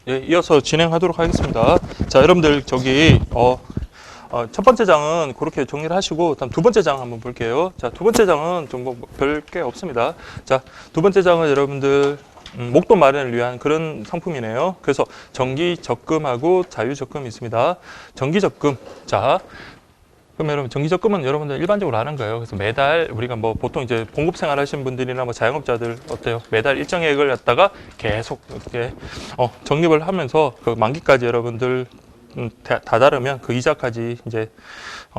예, 이어서 진행하도록 하겠습니다. 자, 여러분들 저기 첫 번째 장은 그렇게 정리를 하시고 다음 두 번째 장 한번 볼게요. 자, 두 번째 장은 좀 뭐 별 게 없습니다. 자, 두 번째 장은 여러분들 목돈 마련을 위한 그런 상품이네요. 그래서 정기 적금하고 자유 적금이 있습니다. 정기 적금. 자, 그럼 여러분 정기 적금은 여러분들 일반적으로 아는 거예요. 그래서 매달 우리가 뭐 보통 이제 봉급 생활 하시는 분들이나 뭐 자영업자들 어때요? 매달 일정액을 갖다가 계속 이렇게 적립을 하면서 그 만기까지 여러분들 다다르면 그 이자까지 이제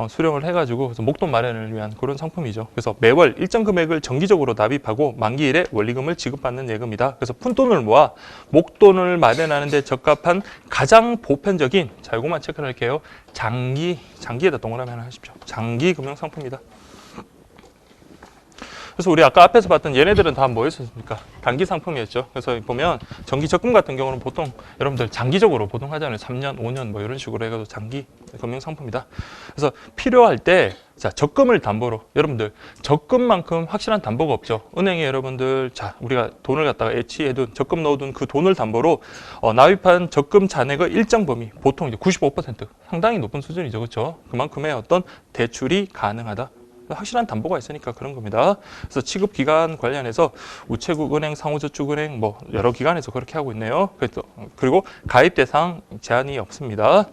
수령을 해가지고 그래서 목돈 마련을 위한 그런 상품이죠. 그래서 매월 일정 금액을 정기적으로 납입하고 만기일에 원리금을 지급받는 예금이다. 그래서 푼돈을 모아 목돈을 마련하는 데 적합한 가장 보편적인, 자, 이것만 체크를 할게요. 장기에다 동그라미 하나 하십시오. 장기 금융 상품이다. 그래서 우리 아까 앞에서 봤던 얘네들은 다 뭐였습니까? 단기 상품이었죠. 그래서 보면 정기 적금 같은 경우는 보통 여러분들 장기적으로 보통 하잖아요. 3년, 5년 뭐 이런 식으로 해가지고 장기 금융 상품이다. 그래서 필요할 때 자, 적금을 담보로 여러분들 적금만큼 확실한 담보가 없죠. 은행에 여러분들 자, 우리가 돈을 갖다가 애치해둔 적금 넣어둔 그 돈을 담보로 납입한 적금 잔액의 일정 범위 보통 이제 95% 상당히 높은 수준이죠. 그렇죠? 그만큼의 어떤 대출이 가능하다. 확실한 담보가 있으니까 그런 겁니다. 그래서 취급 기간 관련해서 우체국 은행, 상호저축은행 뭐 여러 기관에서 그렇게 하고 있네요. 그리고 가입 대상 제한이 없습니다.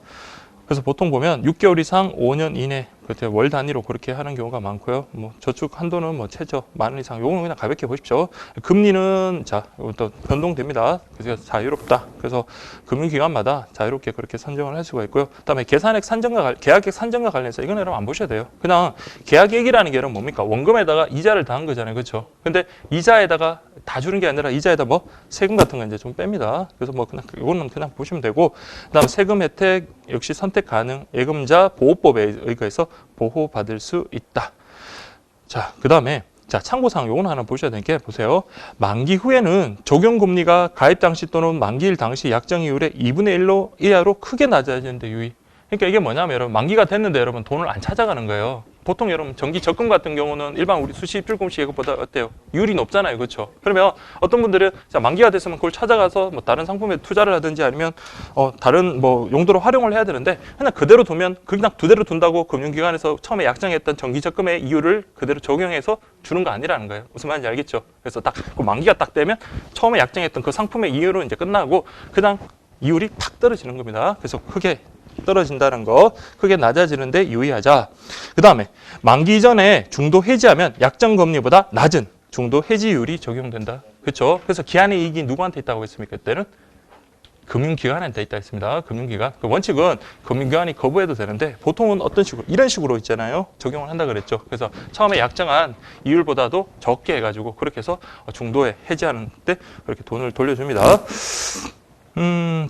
그래서 보통 보면 6개월 이상 5년 이내 월 단위로 그렇게 하는 경우가 많고요. 뭐 저축 한도는 뭐 최저 10,000원 이상. 요거는 그냥 가볍게 보십시오. 금리는 자, 또 변동됩니다. 그래서 자유롭다. 그래서 금융기관마다 자유롭게 그렇게 선정을 할 수가 있고요. 그다음에 계산액 산정과 계약액 산정과 관련해서 이건 여러분 안 보셔야 돼요. 그냥 계약액이라는 게 여러분 뭡니까? 원금에다가 이자를 더한 거잖아요. 그렇죠? 근데 이자에다가 다 주는 게 아니라 이자에다 뭐 세금 같은 거 이제 좀 뺍니다. 그래서 뭐 그냥 이거는 그냥 보시면 되고, 그다음 세금 혜택 역시 선택 가능. 예금자 보호법에 의거해서 보호받을 수 있다. 자, 그다음에 자, 참고사항 요거는 하나 보셔야 되는 게 보세요. 만기 후에는 적용 금리가 가입 당시 또는 만기일 당시 약정 이율의 2분의 1로 이하로 크게 낮아지는데 유의. 그러니까 이게 뭐냐면 여러분 만기가 됐는데 여러분 돈을 안 찾아가는 거예요. 보통 여러분 정기 적금 같은 경우는 일반 우리 수시 입출금시 예금보다 어때요? 이율이 높잖아요. 그렇죠? 그러면 어떤 분들은 자, 만기가 됐으면 그걸 찾아가서 뭐 다른 상품에 투자를 하든지 아니면 다른 뭐 용도로 활용을 해야 되는데 그냥 그대로 두면 그냥 그대로 둔다고 금융기관에서 처음에 약정했던 정기 적금의 이율을 그대로 적용해서 주는 거 아니라는 거예요. 무슨 말인지 알겠죠? 그래서 딱 그 만기가 딱 되면 처음에 약정했던 그 상품의 이율은 이제 끝나고 그냥 이율이 탁 떨어지는 겁니다. 그래서 크게 떨어진다는 거, 크게 낮아지는데 유의하자. 그 다음에 만기 전에 중도 해지하면 약정 금리보다 낮은 중도 해지율이 적용된다. 그렇죠? 그래서 기한의 이익이 누구한테 있다고 했습니까? 그때는 금융기관한테 있다 했습니다. 금융기관. 그 원칙은 금융기관이 거부해도 되는데 보통은 어떤 식으로 이런 식으로 있잖아요. 적용을 한다 그랬죠. 그래서 처음에 약정한 이율보다도 적게 해가지고 그렇게 해서 중도에 해지하는 때 그렇게 돈을 돌려줍니다.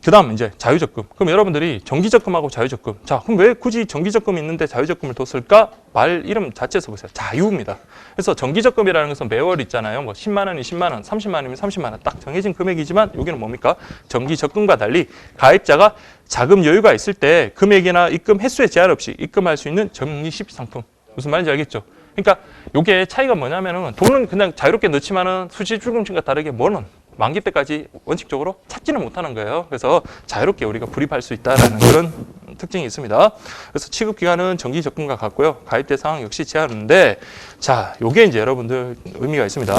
그 다음 이제 자유적금. 그럼 여러분들이 정기적금하고 자유적금. 자, 그럼 왜 굳이 정기적금이 있는데 자유적금을 뒀을까? 말 이름 자체에서 보세요. 자유입니다. 그래서 정기적금이라는 것은 매월 있잖아요. 뭐 10만 원이 10만 원, 30만 원이면 30만 원. 딱 정해진 금액이지만 여기는 뭡니까? 정기적금과 달리 가입자가 자금 여유가 있을 때 금액이나 입금 횟수에 제한 없이 입금할 수 있는 적립식 상품. 무슨 말인지 알겠죠? 그러니까 이게 차이가 뭐냐면은 돈은 그냥 자유롭게 넣지만은 수시 출금식과 다르게 뭐는 만기 때까지 원칙적으로 찾지는 못하는 거예요. 그래서 자유롭게 우리가 불입할 수 있다는 그런 특징이 있습니다. 그래서 취급기간은 정기적금과 같고요. 가입 대상 역시 제한인데, 자, 요게 이제 여러분들 의미가 있습니다.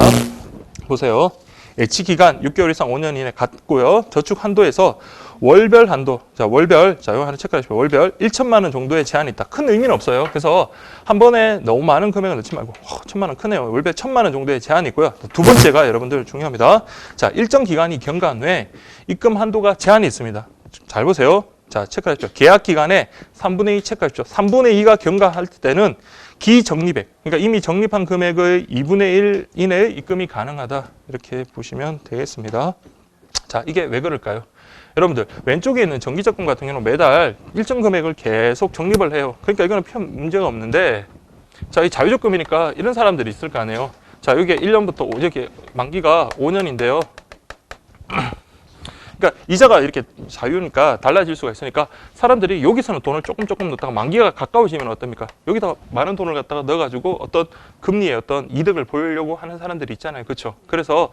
보세요. 예치기간 6개월 이상 5년 이내 같고요. 저축 한도에서 월별 한도, 자, 월별, 자, 이거 하나 체크하십시오. 월별 1천만 원 정도의 제한이 있다. 큰 의미는 없어요. 그래서 한 번에 너무 많은 금액을 넣지 말고, 1,000만 원 크네요. 월별 1,000만 원 정도의 제한이 있고요. 두 번째가 여러분들 중요합니다. 자, 일정 기간이 경과한 후에 입금 한도가 제한이 있습니다. 잘 보세요. 자, 체크하십시오. 계약 기간에 3분의 2 체크하십시오. 3분의 2가 경과할 때는 기적립액, 그러니까 이미 적립한 금액의 2분의 1 이내의 입금이 가능하다. 이렇게 보시면 되겠습니다. 자, 이게 왜 그럴까요? 여러분들 왼쪽에 있는 정기적금 같은 경우는 매달 일정 금액을 계속 적립을 해요. 그러니까 이거는 편 문제가 없는데, 자, 이 자유적금이니까 이런 사람들이 있을 거 아니에요. 자, 여기 1년부터 이렇게 만기가 5년인데요. 그러니까 이자가 이렇게 자유니까 달라질 수가 있으니까 사람들이 여기서는 돈을 조금 넣다가 만기가 가까워지면 어떻습니까? 여기다 많은 돈을 갖다가 넣어가지고 어떤 금리의 어떤 이득을 보려고 하는 사람들이 있잖아요. 그렇죠? 그래서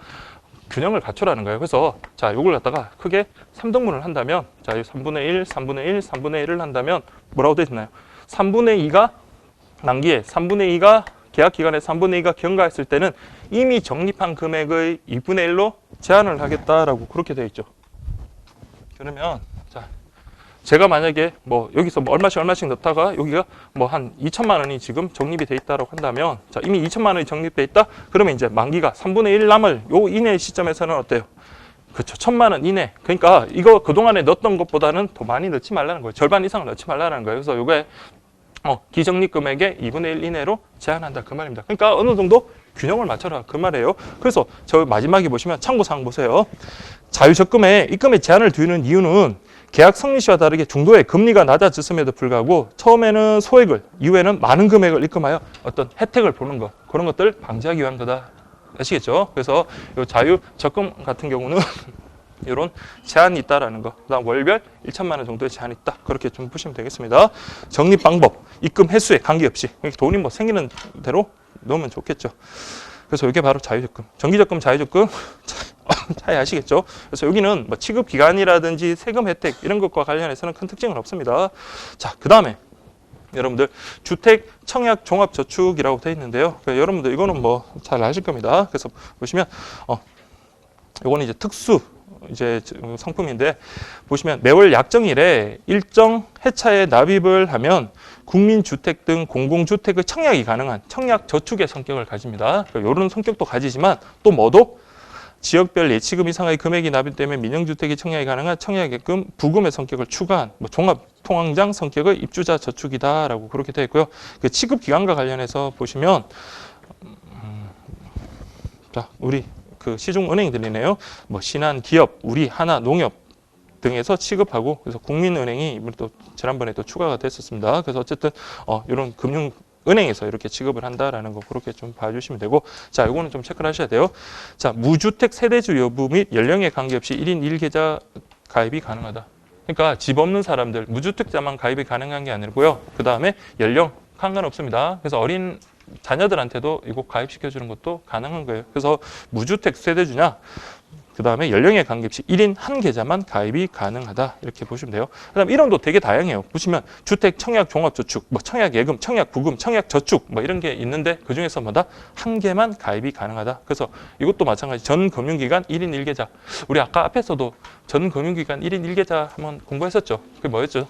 균형을 갖추라는 거예요. 그래서 자, 요걸 갖다가 크게 3등분을 한다면 자, 이 3분의 1, 3분의 1, 3분의 1을 한다면 뭐라고 되어 있나요? 3분의 2가 만기에 3분의 2가 계약 기간에 3분의 2가 경과했을 때는 이미 적립한 금액의 2분의 1로 제한을 하겠다라고 그렇게 되어 있죠. 그러면 자, 제가 만약에 뭐 여기서 뭐 얼마씩 넣다가 여기가 뭐 한 2천만 원이 지금 적립이 돼 있다고 한다면 자, 이미 2천만 원이 적립돼 있다. 그러면 이제 만기가 3분의 1 남을 요 이내 시점에서는 어때요? 그렇죠. 1,000만 원 이내. 그러니까 이거 그동안에 넣었던 것보다는 더 많이 넣지 말라는 거예요. 절반 이상을 넣지 말라는 거예요. 그래서 요게 기적립 금액의 2분의 1 이내로 제한한다 그 말입니다. 그러니까 어느 정도 균형을 맞춰라 그 말이에요. 그래서 저 마지막에 보시면 참고사항 보세요. 자유적금에 입금에 제한을 두는 이유는 계약 성립 시와 다르게 중도에 금리가 낮아졌음에도 불구하고 처음에는 소액을, 이후에는 많은 금액을 입금하여 어떤 혜택을 보는 것, 그런 것들 방지하기 위한 거다. 아시겠죠? 그래서 이 자유적금 같은 경우는 이런 제한이 있다라는 거. 그다음 월별 1천만 원 정도의 제한이 있다. 그렇게 좀 보시면 되겠습니다. 적립 방법, 입금 횟수에 관계없이 돈이 뭐 생기는 대로 넣으면 좋겠죠. 그래서 이게 바로 자유적금, 정기적금, 자유적금 차이 아시겠죠? 그래서 여기는 뭐 취급 기간이라든지 세금 혜택 이런 것과 관련해서는 큰 특징은 없습니다. 자, 그다음에 여러분들 주택 청약 종합 저축이라고 되어 있는데요. 여러분들 이거는 뭐 잘 아실 겁니다. 그래서 보시면 이거는 이제 특수 이제 상품인데 보시면 매월 약정일에 일정 해차에 납입을 하면 국민주택 등 공공주택의 청약이 가능한 청약 저축의 성격을 가집니다. 이런 성격도 가지지만 또 뭐도 지역별 예치금 이상의 금액이 납입되면 민영주택이 청약이 가능한 청약예금 부금의 성격을 추가한 뭐 종합통황장 성격의 입주자 저축이다라고 그렇게 되어 있고요. 그 취급 기간과 관련해서 보시면 자, 우리 그 시중은행들이네요. 뭐 신한, 기업, 우리, 하나, 농협 등에서 취급하고 그래서 국민은행이 또 지난번에 또 추가가 됐었습니다. 그래서 어쨌든 이런 금융 은행에서 이렇게 취급을 한다라는 거 그렇게 좀 봐주시면 되고 자, 이거는 좀 체크를 하셔야 돼요. 자, 무주택 세대주 여부 및 연령에 관계없이 1인 1계좌 가입이 가능하다. 그러니까 집 없는 사람들 무주택자만 가입이 가능한 게 아니고요. 그 다음에 연령 상관없습니다. 그래서 어린 자녀들한테도 이거 가입시켜주는 것도 가능한 거예요. 그래서 무주택 세대주냐 그 다음에 연령에 관계없이 1인 한 계좌만 가입이 가능하다 이렇게 보시면 돼요. 그 다음에 이름도 되게 다양해요. 보시면 주택 청약 종합저축, 뭐 청약 예금, 청약 부금, 청약 저축 뭐 이런 게 있는데 그 중에서 뭐다? 한 개만 가입이 가능하다. 그래서 이것도 마찬가지 전 금융기관 1인 1계좌. 우리 아까 앞에서도 전 금융기관 1인 1계좌 한번 공부했었죠. 그게 뭐였죠?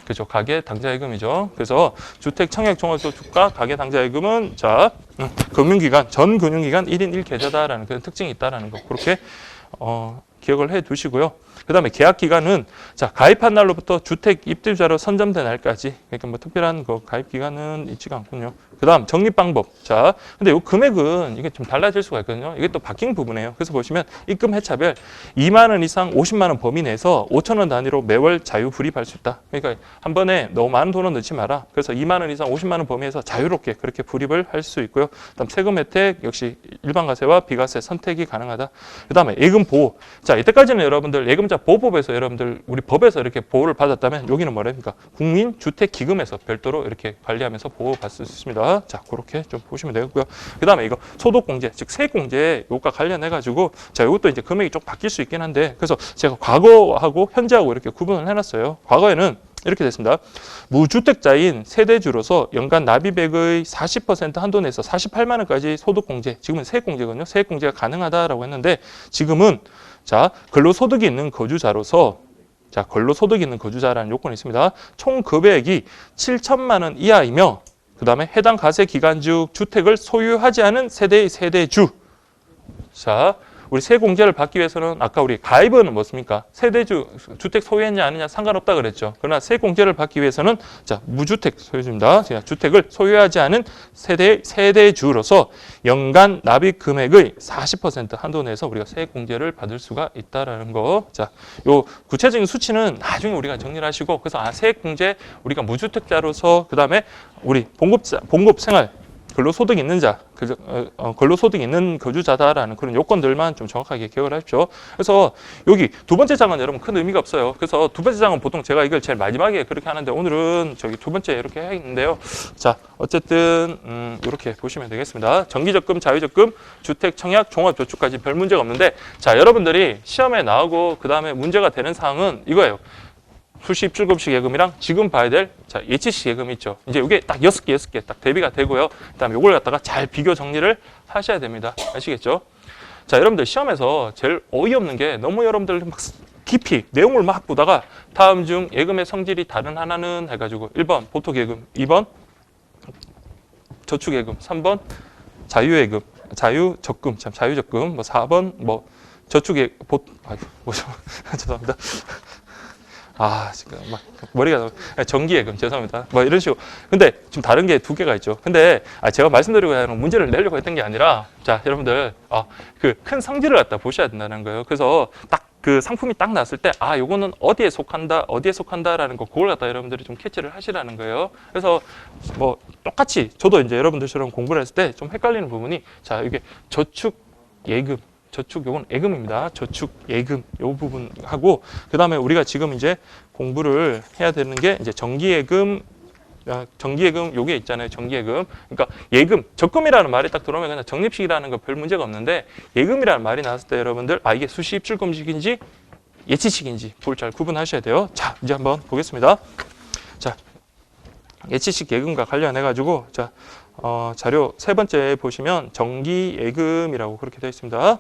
그죠. 가계 당좌예금이죠. 그래서 주택 청약 종합저축과 가계 당좌예금은 자, 금융기관, 전 금융기관 1인 1계좌다라는 그런 특징이 있다라는 거. 그렇게 기억을 해 두시고요. 그다음에 계약 기간은 자, 가입한 날로부터 주택 입주자로 선점된 날까지. 그러니까 뭐 특별한 거 가입 기간은 있지가 않군요. 그다음 적립 방법. 자, 근데 요 금액은 이게 좀 달라질 수가 있거든요. 이게 또 바뀐 부분이에요. 그래서 보시면 입금 해차별 2만 원 이상 50만 원 범위 내에서 5천 원 단위로 매월 자유 불입할 수 있다. 그러니까 한 번에 너무 많은 돈은 넣지 마라. 그래서 2만 원 이상 50만 원 범위에서 자유롭게 그렇게 불입을 할 수 있고요. 그다음 세금 혜택 역시 일반 가세와 비과세 선택이 가능하다. 그다음에 예금 보호. 자, 이때까지는 여러분들 예금자 보호법에서 여러분들 우리 법에서 이렇게 보호를 받았다면 여기는 뭐랍니까? 국민주택기금에서 별도로 이렇게 관리하면서 보호받을 수 있습니다. 자, 그렇게 좀 보시면 되겠고요. 그다음에 이거 소득공제, 즉 세액공제 요것과 관련해 가지고 자, 이것도 이제 금액이 좀 바뀔 수 있긴 한데 그래서 제가 과거하고 현재하고 이렇게 구분을 해놨어요. 과거에는 이렇게 됐습니다. 무주택자인 세대주로서 연간 납입액의 40% 한도 내에서 48만 원까지 소득공제, 지금은 세액공제거든요. 세액공제가 가능하다라고 했는데 지금은 자, 근로소득이 있는 거주자로서 자, 근로소득이 있는 거주자라는 요건이 있습니다. 총 급여액이 7천만 원 이하이며 그 다음에 해당 가세 기간 중 주택을 소유하지 않은 세대의 세대주. 자, 우리 세공제를 받기 위해서는 아까 우리 가입은 뭐습니까? 세대주, 주택 소유했냐 아니냐 상관없다 그랬죠. 그러나 세공제를 받기 위해서는 자, 무주택 소유주입니다. 주택을 소유하지 않은 세대주로서 연간 납입 금액의 40% 한도 내에서 우리가 세공제를 받을 수가 있다라는 거. 자, 요 구체적인 수치는 나중에 우리가 정리를 하시고 그래서 세액공제 우리가 무주택자로서 그다음에 우리 봉급 생활 근로소득 있는 자, 근로소득 있는 거주자다라는 그런 요건들만 좀 정확하게 기억을 하십시오. 그래서 여기 두 번째 장은 여러분 큰 의미가 없어요. 그래서 두 번째 장은 보통 제가 이걸 제일 마지막에 그렇게 하는데 오늘은 저기 두 번째 이렇게 해야겠는데요. 자, 어쨌든 이렇게 보시면 되겠습니다. 정기적금, 자유적금, 주택, 청약, 종합저축까지 별 문제가 없는데, 자, 여러분들이 시험에 나오고 그 다음에 문제가 되는 사항은 이거예요. 수시 입출금식 예금이랑 지금 봐야 될 예치식 예금이 있죠. 이제 이게 딱 6개 딱 대비가 되고요. 그다음에 이걸 갖다가 잘 비교 정리를 하셔야 됩니다. 아시겠죠? 자, 여러분들 시험에서 제일 어이없는 게 너무 여러분들 막 깊이 내용을 막 보다가 다음 중 예금의 성질이 다른 하나는 해가지고 1번 보톡예금, 2번 저축예금, 3번 자유예금, 자유적금, 자유적금, 뭐 4번 뭐 저축예 죄송합니다. 지금 막 머리가 정기예금 죄송합니다. 뭐 이런 식으로. 근데 지금 다른 게 두 개가 있죠. 근데 제가 말씀드리고 하는 문제를 내려고 했던 게 아니라, 자, 여러분들 그 큰 성질을 갖다 보셔야 된다는 거예요. 그래서 딱 그 상품이 딱 났을 때 요거는 어디에 속한다라는 거, 그걸 갖다 여러분들이 좀 캐치를 하시라는 거예요. 그래서 뭐 똑같이 저도 이제 여러분들처럼 공부를 했을 때 좀 헷갈리는 부분이, 자, 이게 저축 예금, 요건 예금입니다. 저축 예금 요 부분하고, 그 다음에 우리가 지금 이제 공부를 해야 되는 게 이제 정기예금 요게 있잖아요. 정기예금. 그러니까 예금, 적금이라는 말이 딱 들어오면 그냥 적립식이라는 거 별 문제가 없는데, 예금이라는 말이 나왔을 때 여러분들 이게 수시 입출금식인지 예치식인지 그걸 잘 구분하셔야 돼요. 자, 이제 한번 보겠습니다. 자, 예치식 예금과 관련해 가지고 자료 세 번째 보시면 정기예금이라고 그렇게 되어 있습니다.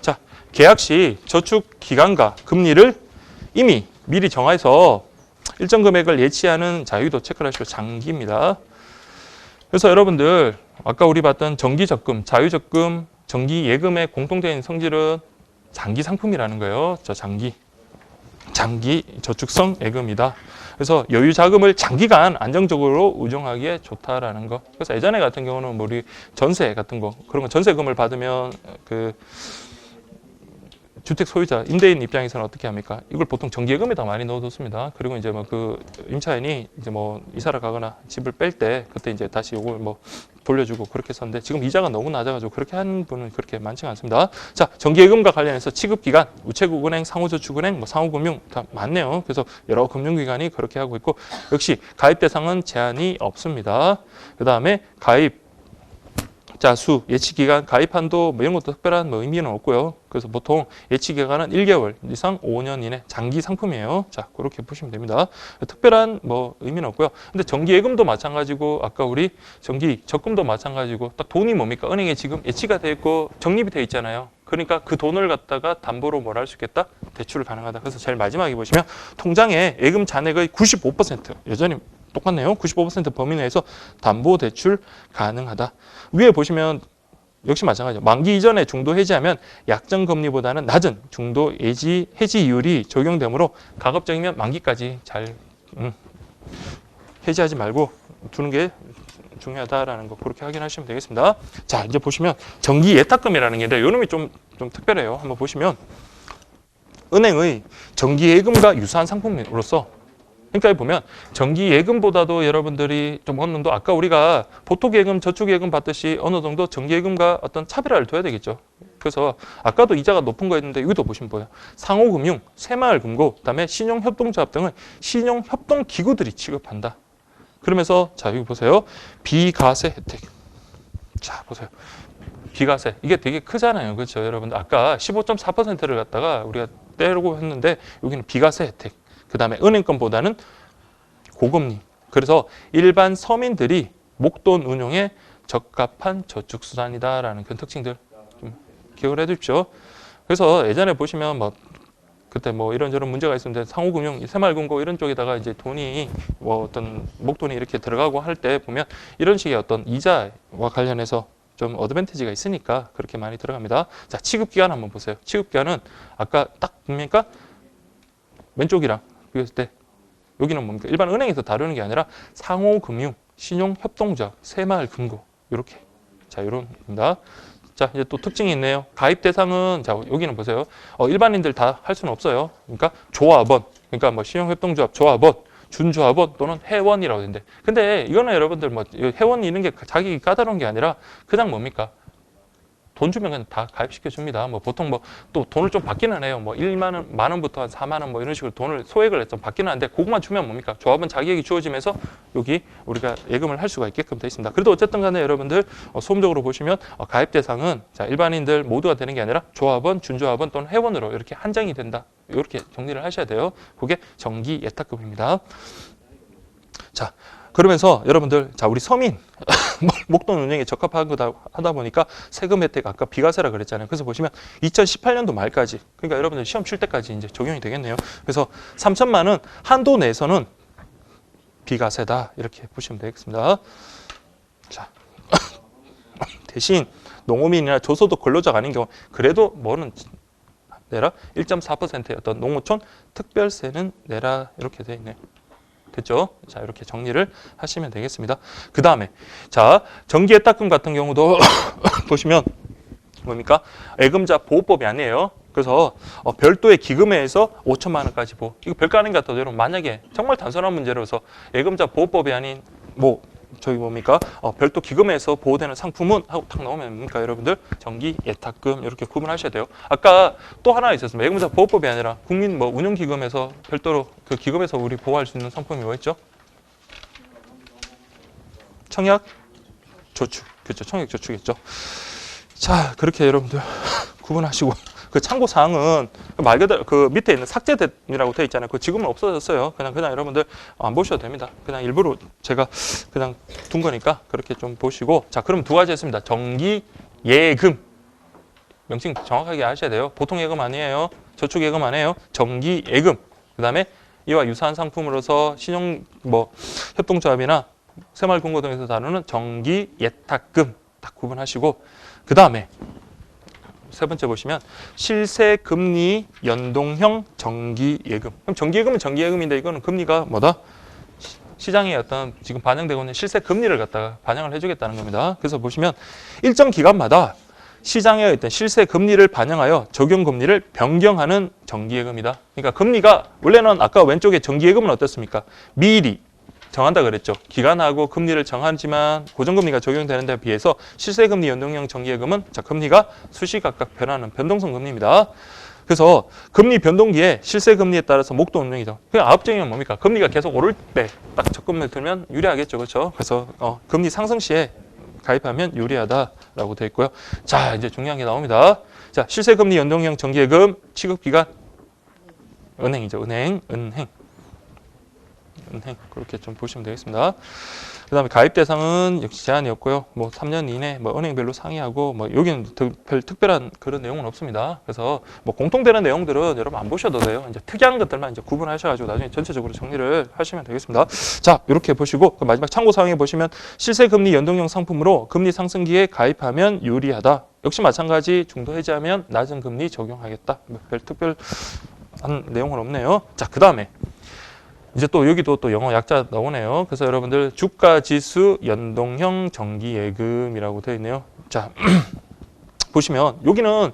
자, 계약 시 저축 기간과 금리를 이미 미리 정해서 일정 금액을 예치하는 자유도 체크를 하시고 장기입니다. 그래서 여러분들 아까 우리 봤던 정기적금, 자유적금, 정기예금의 공통된 성질은 장기 상품이라는 거예요. 장기 저축성 예금이다. 그래서 여유 자금을 장기간 안정적으로 운용하기에 좋다라는 거. 그래서 예전에 같은 경우는 뭐 우리 전세 같은 거, 그런 거 전세금을 받으면 그 주택 소유자, 임대인 입장에서는 어떻게 합니까? 이걸 보통 정기예금에다 많이 넣어뒀습니다. 그리고 이제 뭐 그 임차인이 이제 뭐 이사를 가거나 집을 뺄 때 그때 이제 다시 이걸 뭐 돌려주고 그렇게 썼는데, 지금 이자가 너무 낮아가지고 그렇게 하는 분은 그렇게 많지가 않습니다. 자, 정기예금과 관련해서 취급기간, 우체국은행, 상호저축은행, 뭐 상호금융 다 많네요. 그래서 여러 금융기관이 그렇게 하고 있고, 역시 가입 대상은 제한이 없습니다. 그 다음에 가입 수, 예치기간, 가입한도 뭐 이런 것도 특별한 뭐 의미는 없고요. 그래서 보통 예치기간은 1개월 이상 5년 이내 장기 상품이에요. 자, 그렇게 보시면 됩니다. 특별한 뭐 의미는 없고요. 근데 정기예금도 마찬가지고, 아까 우리 정기적금도 마찬가지고, 딱 돈이 뭡니까? 은행에 지금 예치가 돼 있고 적립이 돼 있잖아요. 그러니까 그 돈을 갖다가 담보로 뭘 할 수 있겠다? 대출을 가능하다. 그래서 제일 마지막에 보시면 통장에 예금 잔액의 95% 여전히 똑같네요. 95% 범위 내에서 담보 대출 가능하다. 위에 보시면 역시 마찬가지죠. 만기 이전에 중도 해지하면 약정 금리보다는 낮은 중도 해지 이율이 적용되므로 가급적이면 만기까지 잘 해지하지 말고 두는 게 중요하다라는 거 그렇게 확인하시면 되겠습니다. 자, 이제 보시면 정기 예탁금이라는 게 있는데 이놈이 좀 특별해요. 한번 보시면 은행의 정기 예금과 유사한 상품으로서, 그러니까 여기 보면 정기예금보다도 여러분들이 좀 어느 정도 아까 우리가 보톡예금, 저축예금 봤듯이 어느 정도 정기예금과 어떤 차별화를 둬야 되겠죠. 그래서 아까도 이자가 높은 거 있는데 여기도 보시면 뭐예요? 상호금융, 새마을금고, 그다음에 신용협동조합 등은 신용협동기구들이 취급한다. 그러면서 자, 여기 보세요. 비과세 혜택. 자, 보세요. 비과세. 이게 되게 크잖아요. 그렇죠, 여러분들. 아까 15.4%를 갖다가 우리가 떼려고 했는데 여기는 비과세 혜택. 그 다음에 은행권보다는 고금리. 그래서 일반 서민들이 목돈 운용에 적합한 저축수단이다라는 그런 특징들 좀 기억을 해두십시오. 그래서 예전에 보시면 뭐 그때 뭐 이런저런 문제가 있었는데 상호금융, 새마을금고 이런 쪽에다가 이제 돈이 뭐 어떤 목돈이 이렇게 들어가고 할 때 보면 이런 식의 어떤 이자와 관련해서 좀 어드밴티지가 있으니까 그렇게 많이 들어갑니다. 자, 취급기간 한번 보세요. 취급기간은 아까 딱 봅니까? 왼쪽이랑 비교했을 때 여기는 뭡니까? 일반 은행에서 다루는 게 아니라 상호금융, 신용협동조합, 새마을금고 이렇게. 자, 이런 겁니다. 자, 이제 또 특징이 있네요. 가입 대상은 자, 여기는 보세요. 일반인들 다 할 수는 없어요. 그러니까 조합원, 그러니까 뭐 신용협동조합 조합원, 준조합원 또는 회원이라고 되는데, 근데 이거는 여러분들 뭐 회원 있는 게 자기 까다로운 게 아니라 그냥 뭡니까? 돈 주면 그냥 다 가입시켜 줍니다. 뭐 보통 뭐 또 돈을 좀 받기는 해요. 뭐 1만 원부터 한 4만 원 뭐 이런 식으로 돈을 소액을 좀 받기는 하는데, 그것만 주면 뭡니까? 조합은 자기에게 주어지면서 여기 우리가 예금을 할 수가 있게끔 되어 있습니다. 그래도 어쨌든 간에 여러분들 소음적으로 보시면 가입 대상은 자, 일반인들 모두가 되는 게 아니라 조합원, 준조합원 또는 회원으로 이렇게 한정이 된다. 이렇게 정리를 하셔야 돼요. 그게 정기 예탁금입니다. 자, 그러면서 여러분들, 자, 우리 서민 목돈 운영에 적합한 거다 하다 보니까 세금 혜택, 아까 비과세라 그랬잖아요. 그래서 보시면 2018년도 말까지, 그러니까 여러분들 시험 칠 때까지 이제 적용이 되겠네요. 그래서 3천만 원 한도 내에서는 비과세다, 이렇게 보시면 되겠습니다. 자, 대신 농어민이나 저소득 근로자가 아닌 경우 그래도 뭐는 내라 1.4%의 어떤 농어촌 특별세는 내라, 이렇게 돼 있네요. 됐죠? 자, 이렇게 정리를 하시면 되겠습니다. 그 다음에, 자, 정기예탁금 같은 경우도 보시면 뭡니까? 예금자 보호법이 아니에요. 그래서 별도의 기금에서 5천만 원까지 보호. 이거 별거 아닌 것 같아도 여러분, 만약에 정말 단순한 문제로서 예금자 보호법이 아닌 뭐 저기 뭡니까? 별도 기금에서 보호되는 상품은 하고 탁 나오면 뭡니까? 여러분들 정기 예탁금 이렇게 구분하셔야 돼요. 아까 또 하나 있었습니다. 예금자 보호법이 아니라 국민 뭐 운용기금에서 별도로 그 기금에서 우리 보호할 수 있는 상품이 뭐였죠? 청약 저축. 그렇죠. 청약 저축이었죠. 자, 그렇게 여러분들 구분하시고, 그 참고 사항은 말 그대로 그 밑에 있는 삭제된이라고 되어 있잖아요. 그 지금은 없어졌어요. 그냥 여러분들 안 보셔도 됩니다. 그냥 일부러 제가 그냥 둔 거니까 그렇게 좀 보시고. 자, 그럼 두 가지 했습니다. 정기 예금. 명칭 정확하게 아셔야 돼요. 보통 예금 아니에요. 저축 예금 아니에요. 정기 예금. 그다음에 이와 유사한 상품으로서 신용 뭐 협동조합이나 새마을금고 등에서 다루는 정기 예탁금 딱 구분하시고, 그다음에 세 번째 보시면 실세금리 연동형 정기예금. 그럼 정기예금은 정기예금인데 이거는 금리가 뭐다? 시장에 어떤 지금 반영되고 있는 실세금리를 갖다가 반영을 해주겠다는 겁니다. 그래서 보시면 일정 기간마다 시장에 있던 실세금리를 반영하여 적용금리를 변경하는 정기예금이다. 그러니까 금리가 원래는 아까 왼쪽에 정기예금은 어떻습니까? 미리 정한다 그랬죠. 기간하고 금리를 정하지만 고정금리가 적용되는 데 비해서 실세금리 연동형 정기예금은 자, 금리가 수시각각 변하는 변동성 금리입니다. 그래서 금리 변동기에 실세금리에 따라서 목돈 운용이죠. 그냥 아합정의는 뭡니까? 금리가 계속 오를 때 딱 적금을 들면 유리하겠죠. 그렇죠? 그래서 금리 상승 시에 가입하면 유리하다라고 되어 있고요. 자, 이제 중요한 게 나옵니다. 자, 실세금리 연동형 정기예금 취급기간 은행이죠. 은행. 그렇게 좀 보시면 되겠습니다. 그다음에 가입 대상은 역시 제한이 없고요. 뭐 3년 이내 뭐 은행별로 상의하고 뭐 여기는 별 특별한 그런 내용은 없습니다. 그래서 뭐 공통되는 내용들은 여러분 안 보셔도 돼요. 이제 특이한 것들만 이제 구분하셔가지고 나중에 전체적으로 정리를 하시면 되겠습니다. 자, 이렇게 보시고 그 마지막 참고 사항에 보시면 실세금리 연동형 상품으로 금리 상승기에 가입하면 유리하다. 역시 마찬가지 중도 해지하면 낮은 금리 적용하겠다. 별 특별한 내용은 없네요. 자, 그다음에 이제 또 여기도 또 영어 약자 나오네요. 그래서 여러분들 주가지수 연동형 정기예금이라고 되어 있네요. 자, 보시면 여기는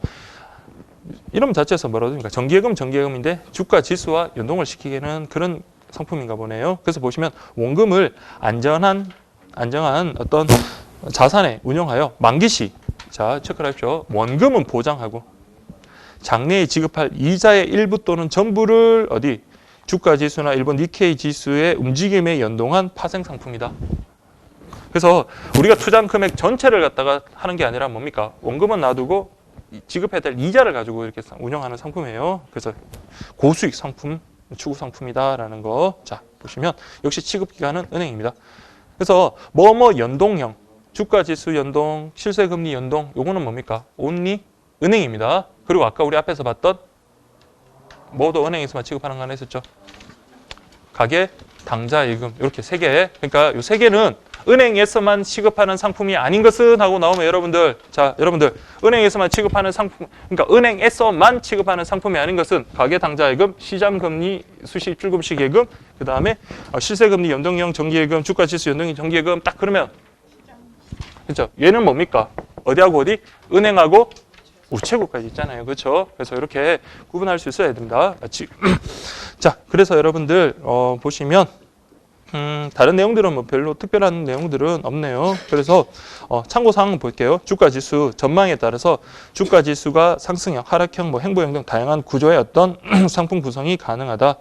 이름 자체에서 뭐라고 합니까? 정기예금인데 주가지수와 연동을 시키기에는 그런 상품인가 보네요. 그래서 보시면 원금을 안정한 어떤 자산에 운용하여 만기시, 자, 체크를 하십시오. 원금은 보장하고 장래에 지급할 이자의 일부 또는 전부를 어디? 주가지수나 일본 니케이 지수의 움직임에 연동한 파생 상품이다. 그래서 우리가 투자한 금액 전체를 갖다가 하는 게 아니라 뭡니까? 원금은 놔두고 지급해야 될 이자를 가지고 이렇게 운영하는 상품이에요. 그래서 고수익 상품, 추구 상품이다라는 거. 자, 보시면 역시 취급 기관은 은행입니다. 그래서 뭐뭐 연동형, 주가지수 연동, 실세금리 연동, 요거는 뭡니까? 온리 은행입니다. 그리고 아까 우리 앞에서 봤던 모두 은행에서만 취급하는 거 하나 있었죠. 가계, 당좌, 예금 이렇게 세 개. 그러니까 이 세 개는 은행에서만 취급하는 상품이 아닌 것은 하고 나오면 여러분들, 자, 여러분들 은행에서만 취급하는 상품, 그러니까 은행에서만 취급하는 상품이 아닌 것은 가계, 당좌, 예금, 시장금리, 수시 입출금식 예금, 그 다음에 실세금리 연동형 정기예금, 주가지수 연동형 정기예금 딱 그러면 그렇죠. 얘는 뭡니까? 어디하고 어디? 은행하고 우체국까지 있잖아요. 그렇죠? 그래서 이렇게 구분할 수 있어야 됩니다. 자, 그래서 여러분들 보시면 다른 내용들은 뭐 별로 특별한 내용들은 없네요. 그래서 참고사항 볼게요. 주가지수 전망에 따라서 주가지수가 상승형, 하락형, 뭐 행보형 등 다양한 구조의 어떤 상품 구성이 가능하다.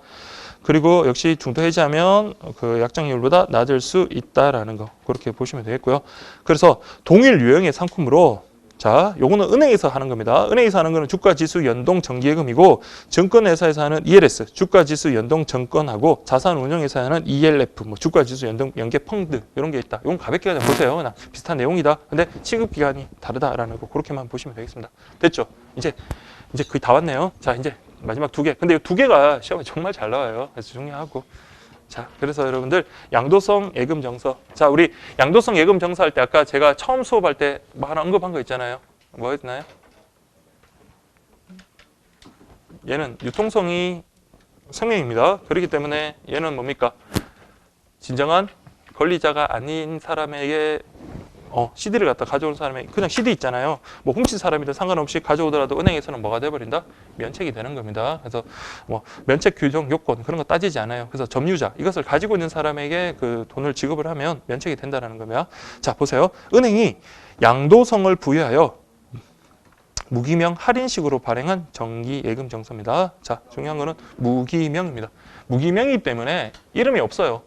그리고 역시 중도 해지하면 그 약정률보다 낮을 수 있다라는 거 그렇게 보시면 되겠고요. 그래서 동일 유형의 상품으로 자, 요거는 은행에서 하는 겁니다. 은행에서 하는 거는 주가지수 연동 정기예금이고 증권회사에서 하는 ELS, 주가지수 연동 증권하고 자산운용회사에서 하는 ELF, 뭐 주가지수 연동 연계 펀드 이런 게 있다. 이건 가볍게 그냥 보세요. 그냥 비슷한 내용이다. 근데 취급기간이 다르다라는 거 그렇게만 보시면 되겠습니다. 됐죠? 이제 거의 다 왔네요. 자, 이제 마지막 두 개. 근데 이 두 개가 시험에 정말 잘 나와요. 그래서 중요하고. 자, 그래서 여러분들 양도성 예금 정서. 자, 우리 양도성 예금 정서 할 때 아까 제가 처음 수업할 때 뭐 하나 언급한 거 있잖아요. 뭐였나요? 얘는 유통성이 생명입니다. 그렇기 때문에 얘는 뭡니까? 진정한 권리자가 아닌 사람에게 CD를 갖다 가져온 사람이 그냥 CD 있잖아요. 뭐 훔친 사람이든 상관없이 가져오더라도 은행에서는 뭐가 돼버린다? 면책이 되는 겁니다. 그래서 뭐 면책 규정 요건 그런 거 따지지 않아요. 그래서 점유자 이것을 가지고 있는 사람에게 그 돈을 지급을 하면 면책이 된다는 겁니다. 자, 보세요. 은행이 양도성을 부여하여 무기명 할인식으로 발행한 정기예금 정서입니다. 자, 중요한 거는 무기명입니다. 무기명이기 때문에 이름이 없어요.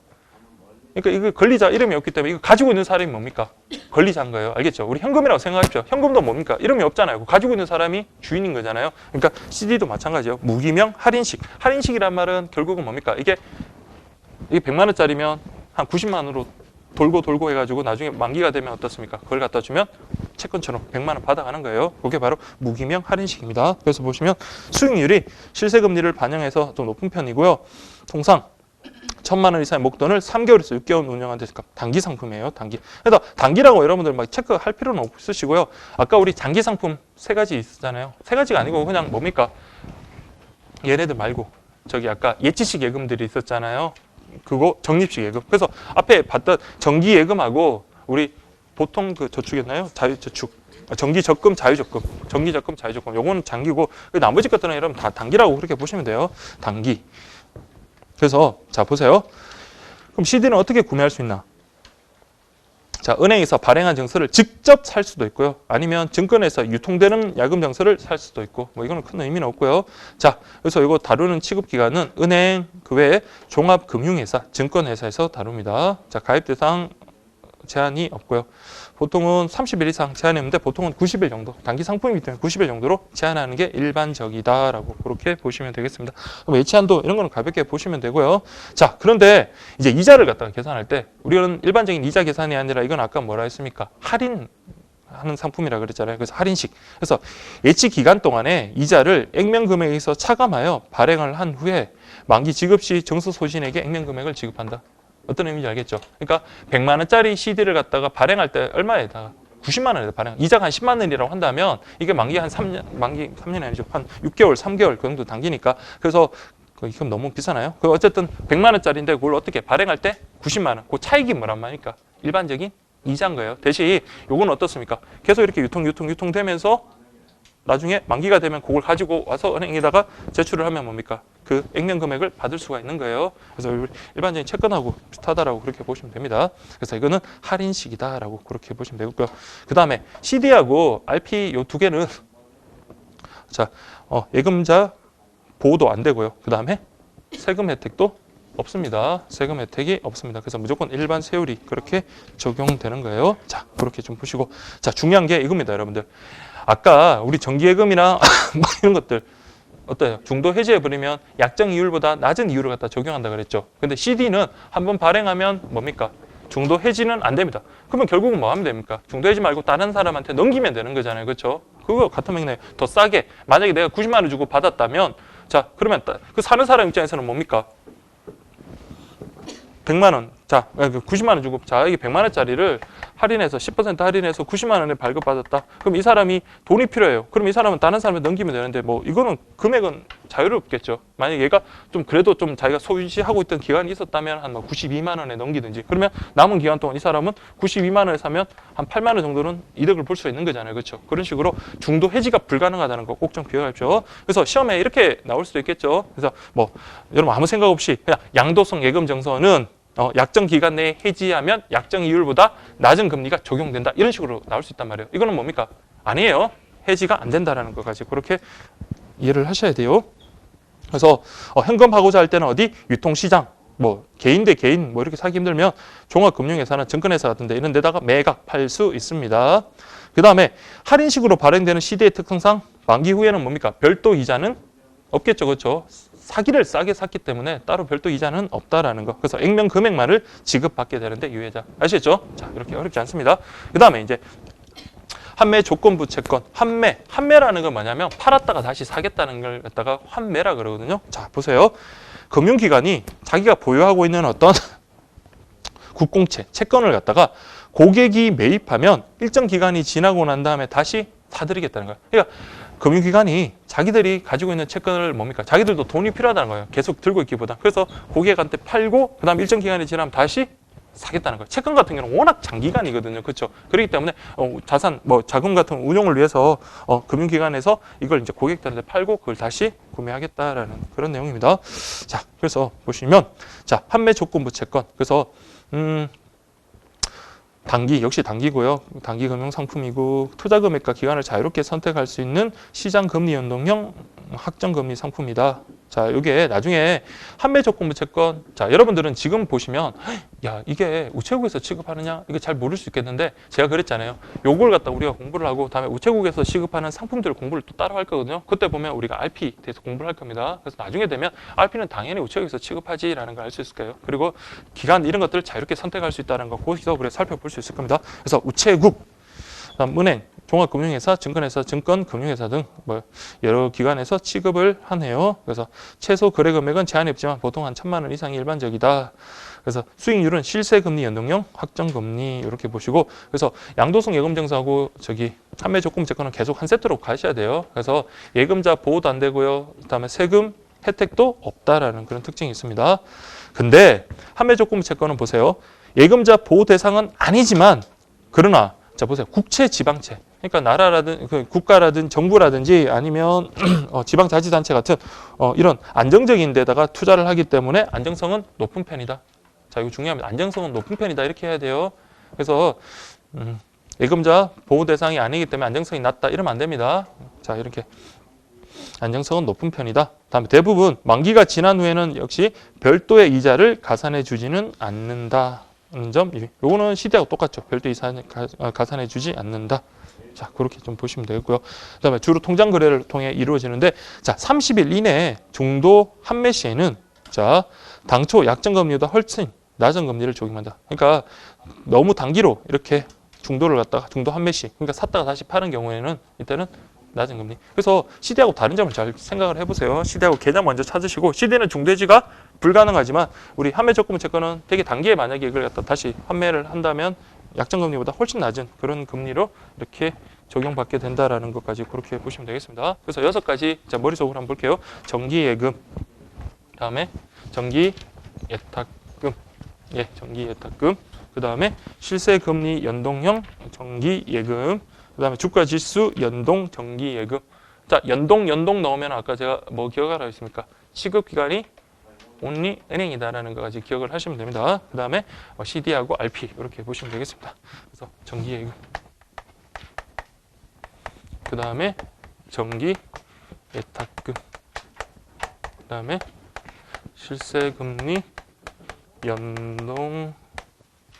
그러니까 이거 권리자 이름이 없기 때문에 이거 가지고 있는 사람이 뭡니까? 권리자인 거예요. 알겠죠? 우리 현금이라고 생각하십시오. 현금도 뭡니까? 이름이 없잖아요. 가지고 있는 사람이 주인인 거잖아요. 그러니까 CD도 마찬가지예요. 무기명 할인식. 할인식이란 말은 결국은 뭡니까? 이게 100만 원짜리면 한 90만 원으로 돌고 해가지고 나중에 만기가 되면 어떻습니까? 그걸 갖다 주면 채권처럼 100만 원 받아가는 거예요. 그게 바로 무기명 할인식입니다. 그래서 보시면 수익률이 실세금리를 반영해서 좀 높은 편이고요. 통상 1,000만 원 이상의 목돈을 3개월에서 6개월 운영하는 단기 상품이에요. 단기. 그래서 단기라고 여러분들 막 체크할 필요는 없으시고요. 아까 우리 장기 상품 세 가지 있었잖아요. 세 가지가 아니고 그냥 뭡니까? 얘네들 말고 저기 아까 예치식 예금들이 있었잖아요. 그거 적립식 예금. 그래서 앞에 봤던 정기 예금하고 우리 보통 그 저축이었나요? 자유저축. 정기 적금, 자유적금. 정기 적금, 자유적금. 요거는 장기고 나머지 것들은 여러분 다 단기라고 그렇게 보시면 돼요. 단기. 그래서 자 보세요. 그럼 CD는 어떻게 구매할 수 있나? 자, 은행에서 발행한 증서를 직접 살 수도 있고요. 아니면 증권에서 유통되는 야금 증서를 살 수도 있고 뭐 이거는 큰 의미는 없고요. 자, 그래서 이거 다루는 취급 기간은 은행 그 외에 종합금융회사, 증권회사에서 다룹니다. 자, 가입 대상 제한이 없고요. 보통은 30일 이상 제한했는데 보통은 90일 정도, 단기 상품이기 때문에 90일 정도로 제한하는 게 일반적이다라고 그렇게 보시면 되겠습니다. 그럼 예치한도 이런 거는 가볍게 보시면 되고요. 자, 그런데 이제 이자를 갖다가 계산할 때 우리는 일반적인 이자 계산이 아니라 이건 아까 뭐라 했습니까? 할인 하는 상품이라 그랬잖아요. 그래서 할인식. 그래서 예치 기간 동안에 이자를 액면 금액에서 차감하여 발행을 한 후에 만기 지급 시 정서 소진에게 액면 금액을 지급한다. 어떤 의미인지 알겠죠? 그러니까 100만 원짜리 CD를 갖다가 발행할 때 얼마에다가 90만 원에다 발행. 이자가 한 10만 원이라고 한다면 이게 만기 한 3년, 만기 3년이 아니죠. 한 6개월, 3개월 그 정도 당기니까. 그래서 이건 너무 비싸나요? 그 어쨌든 100만 원짜리인데 그걸 어떻게 발행할 때 90만 원. 그 차익이 뭐란 말입니까? 일반적인 이자인 거예요. 대신 요건 어떻습니까? 계속 이렇게 유통되면서 나중에 만기가 되면 그걸 가지고 와서 은행에다가 제출을 하면 뭡니까? 그 액면 금액을 받을 수가 있는 거예요. 그래서 일반적인 채권하고 비슷하다라고 그렇게 보시면 됩니다. 그래서 이거는 할인식이다라고 그렇게 보시면 되고요. 그 다음에 CD하고 RP 요 두 개는 자 예금자 보호도 안 되고요. 그 다음에 세금 혜택도 없습니다. 세금 혜택이 없습니다. 그래서 무조건 일반 세율이 그렇게 적용되는 거예요. 자, 그렇게 좀 보시고 자 중요한 게 이겁니다, 여러분들. 아까 우리 정기예금이나 뭐 이런 것들 어때요? 중도 해지해버리면 약정 이율보다 낮은 이율을 갖다 적용한다 그랬죠. 근데 CD는 한번 발행하면 뭡니까? 중도 해지는 안 됩니다. 그러면 결국은 뭐 하면 됩니까? 중도 해지 말고 다른 사람한테 넘기면 되는 거잖아요. 그렇죠? 그거 같은 맥락에 더 싸게 만약에 내가 90만 원 주고 받았다면 자 그러면 그 사는 사람 입장에서는 뭡니까? 100만 원. 자, 90만 원 주고 자, 이게 100만 원짜리를 할인해서 10% 할인해서 90만 원에 발급받았다. 그럼 이 사람이 돈이 필요해요. 그럼 이 사람은 다른 사람한테 넘기면 되는데 뭐 이거는 금액은 자유롭겠죠. 만약 얘가 좀 그래도 좀 자기가 소유시하고 있던 기간이 있었다면 한 뭐 92만 원에 넘기든지 그러면 남은 기간 동안 이 사람은 92만 원에 사면 한 8만 원 정도는 이득을 볼 수 있는 거잖아요. 그렇죠? 그런 식으로 중도 해지가 불가능하다는 거 꼭 좀 기억하십시오. 그래서 시험에 이렇게 나올 수도 있겠죠. 그래서 뭐 여러분 아무 생각 없이 그냥 양도성 예금 정서는 약정 기간 내에 해지하면 약정 이율보다 낮은 금리가 적용된다. 이런 식으로 나올 수 있단 말이에요. 이거는 뭡니까? 아니에요. 해지가 안 된다라는 것까지 그렇게 이해를 하셔야 돼요. 그래서 현금하고자 할 때는 어디? 유통시장, 뭐 개인 대 개인 뭐 이렇게 사기 힘들면 종합금융회사나 증권회사 같은 데 이런 데다가 매각 팔 수 있습니다. 그 다음에 할인식으로 발행되는 CD의 특성상 만기 후에는 뭡니까? 별도 이자는 없겠죠. 그렇죠? 사기를 싸게 샀기 때문에 따로 별도 이자는 없다라는 거. 그래서 액면 금액만을 지급받게 되는데 유예자. 아시겠죠? 자, 이렇게 어렵지 않습니다. 그 다음에 이제 환매 조건부 채권. 환매라는 건 뭐냐면 팔았다가 다시 사겠다는 걸 갖다가 환매라 그러거든요. 자, 보세요. 금융기관이 자기가 보유하고 있는 어떤 국공채, 채권을 갖다가 고객이 매입하면 일정 기간이 지나고 난 다음에 다시 사들이겠다는 거예요. 그러니까 금융기관이 자기들이 가지고 있는 채권을 뭡니까? 자기들도 돈이 필요하다는 거예요. 계속 들고 있기보다. 그래서 고객한테 팔고 그다음 일정 기간이 지나면 다시 사겠다는 거예요. 채권 같은 경우는 워낙 장기간이거든요. 그렇죠? 그렇기 때문에 자산, 자금 같은 운용을 위해서 금융기관에서 이걸 이제 고객들한테 팔고 그걸 다시 구매하겠다라는 그런 내용입니다. 자, 그래서 보시면 자, 판매 조건부 채권. 그래서 단기, 역시 단기고요. 단기 금융 상품이고 투자 금액과 기간을 자유롭게 선택할 수 있는 시장 금리 연동형 확정 금리 상품이다. 자, 이게 나중에 환매 조건부 채권. 자, 여러분들은 지금 보시면 야, 이게 우체국에서 취급하느냐? 이게 잘 모를 수 있겠는데 제가 그랬잖아요. 요걸 갖다 우리가 공부를 하고 다음에 우체국에서 취급하는 상품들 공부를 또 따로 할 거거든요. 그때 보면 우리가 RP 대해서 공부를 할 겁니다. 그래서 나중에 되면 RP는 당연히 우체국에서 취급하지라는 걸 알 수 있을 거예요. 그리고 기간 이런 것들을 자유롭게 선택할 수 있다는 거 거기서 우리가 살펴볼 수 있을 겁니다. 그래서 우체국, 그다음 은행, 종합금융회사, 증권회사, 증권금융회사 등 여러 기관에서 취급을 하네요. 그래서 최소 거래 금액은 제한이 없지만 보통 한 1,000만 원 이상이 일반적이다. 그래서 수익률은 실세금리 연동형 확정금리 이렇게 보시고, 그래서 양도성 예금증서하고 판매 조건 채권은 계속 한 세트로 가셔야 돼요. 그래서 예금자 보호도 안 되고요. 그다음에 세금 혜택도 없다라는 그런 특징이 있습니다. 근데 판매 조건 채권은 보세요. 예금자 보호 대상은 아니지만 그러나 자, 보세요. 국채, 지방채. 그러니까 나라라든 국가라든 정부라든지 아니면 지방자치단체 같은 이런 안정적인 데다가 투자를 하기 때문에 안정성은 높은 편이다. 자, 이거 중요합니다. 안정성은 높은 편이다. 이렇게 해야 돼요. 그래서 예금자 보호 대상이 아니기 때문에 안정성이 낮다. 이러면 안 됩니다. 자, 이렇게 안정성은 높은 편이다. 다음에 대부분 만기가 지난 후에는 역시 별도의 이자를 가산해 주지는 않는다. 점, 요거는 시대하고 똑같죠. 별도 이자는 가산해 주지 않는다. 자, 그렇게 좀 보시면 되겠고요. 그다음에 주로 통장 거래를 통해 이루어지는데, 자, 30일 이내 중도 환매 시에는 자, 당초 약정 금리보다 훨씬 낮은 금리를 적용한다. 그러니까 너무 단기로 이렇게 중도를 갖다가 중도 환매 시, 그러니까 샀다가 다시 파는 경우에는 이때는 낮은 금리. 그래서 CD하고 다른 점을 잘 생각을 해보세요. CD하고 계좌 먼저 찾으시고, CD는 중도해지가 불가능하지만 우리 환매 조건 채권은 되게 단기에 만약에 이걸 갖다 다시 환매를 한다면 약정 금리보다 훨씬 낮은 그런 금리로 이렇게 적용받게 된다라는 것까지 그렇게 보시면 되겠습니다. 그래서 6가지 자, 머릿속으로 한번 볼게요. 정기예금, 그다음에 정기예탁금, 정기예탁금, 그다음에 실세금리 연동형 정기예금, 그다음에 주가지수 연동 정기예금. 자, 연동 넣으면 아까 제가 뭐 기억하라 했습니까? 취급기관이 only 은행이다라는 것까지 기억을 하시면 됩니다. 그 다음에 CD하고 RP 이렇게 보시면 되겠습니다. 그래서 정기예금, 그 다음에 정기예탁금, 그 다음에 실세금리 연동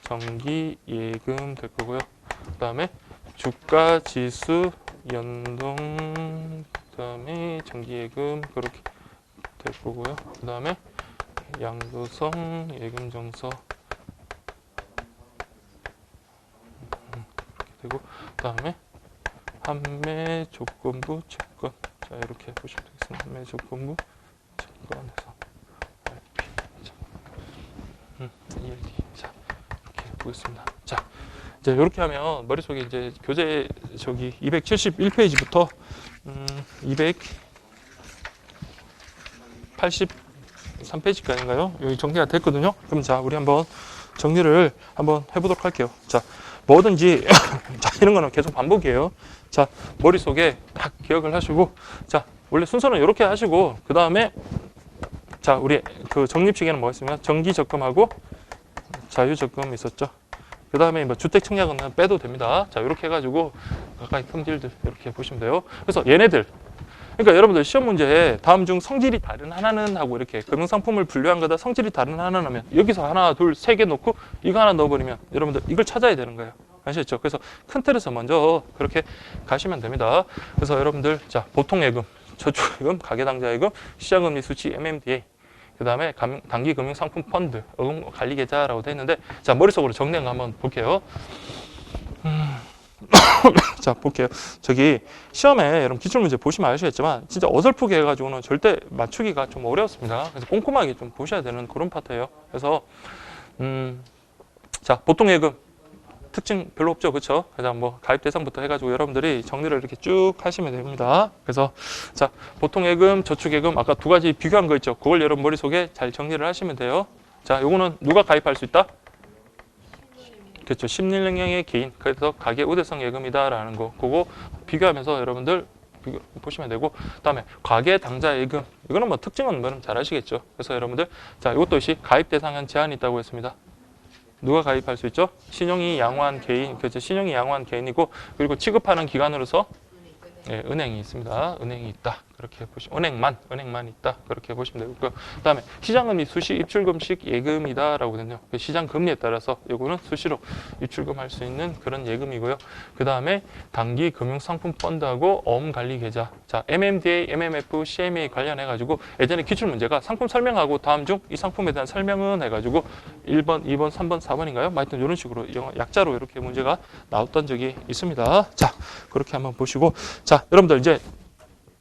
정기예금 될 거고요. 그 다음에 주가지수 연동, 그 다음에 정기예금 그렇게 될 거고요. 그 다음에 양도성 예금증서 이렇게 되고, 그 다음에 판매 조건부 채권. 자, 이렇게 보시면 되겠습니다. 판매 조건부 채권에서 ELD. 자, 이렇게 보겠습니다. 자, 이제 이렇게 하면 머릿속에 이제 교재 271페이지부터 283페이지까지인가요? 여기 정리가 됐거든요. 그럼 자, 우리 한번 정리를 한번 해보도록 할게요. 자, 뭐든지 자, 이런 거는 계속 반복이에요. 자, 머릿속에 딱 기억을 하시고, 자, 원래 순서는 이렇게 하시고, 그 다음에 자, 우리 그 적립식에는 뭐가 있습니까? 정기 적금하고 자유적금 있었죠. 그 다음에 뭐 주택청약은 빼도 됩니다. 자, 이렇게 해가지고 각각의 성질들 이렇게 보시면 돼요. 그래서 얘네들, 그러니까 여러분들 시험 문제에 다음 중 성질이 다른 하나는 하고 이렇게 금융상품을 분류한 거다 성질이 다른 하나는 하면 여기서 하나, 둘, 세 개 놓고 이거 하나 넣어버리면 여러분들 이걸 찾아야 되는 거예요. 아시겠죠? 그래서 큰 틀에서 먼저 그렇게 가시면 됩니다. 그래서 여러분들 자, 보통예금, 저축예금, 가계당좌예금, 시장금리 수치 MMDA, 그 다음에 단기금융상품펀드, 관리계좌라고 되어 있는데 자, 머릿속으로 정리한 거 한번 볼게요. 자, 볼게요. 저기 시험에 여러분 기출문제 보시면 아시겠지만 진짜 어설프게 해가지고는 절대 맞추기가 좀 어렵습니다. 그래서 꼼꼼하게 좀 보셔야 되는 그런 파트예요. 그래서 자, 보통예금 특징 별로 없죠, 그렇죠? 그냥 뭐 가입 대상부터 해가지고 여러분들이 정리를 이렇게 쭉 하시면 됩니다. 그래서 자, 보통예금, 저축예금 아까 두 가지 비교한 거 있죠? 그걸 여러분 머릿속에 잘 정리를 하시면 돼요. 자, 요거는 누가 가입할 수 있다? 그렇죠. 심리능력의 개인, 그래서 가계 우대성 예금이다라는 거, 그거 비교하면서 여러분들 보시면 되고, 그다음에 가계 당좌 예금, 이거는 뭐 특징은 뭐는 잘 아시겠죠. 그래서 여러분들 자, 이것도 역시 가입 대상은 제한이 있다고 했습니다. 누가 가입할 수 있죠? 신용이 양호한 개인, 그렇죠. 신용이 양호한 개인이고, 그리고 취급하는 기관으로서 예, 은행이 있습니다. 은행이 있다. 그렇게 보시면 은행만 있다. 그렇게 보시면 되고요. 그다음에 시장금리 수시 입출금식 예금이다라고 되네요. 시장 금리에 따라서 이거는 수시로 입출금할 수 있는 그런 예금이고요. 그다음에 단기 금융상품 펀드하고 어음관리 계좌. 자, MMDA, MMF, CMA 관련해 가지고 예전에 기출 문제가 상품 설명하고 다음 중 이 상품에 대한 설명은 해 가지고 1번, 2번, 3번, 4번인가요? 하여튼 이런 식으로 약자로 이렇게 문제가 나왔던 적이 있습니다. 자, 그렇게 한번 보시고 자, 여러분들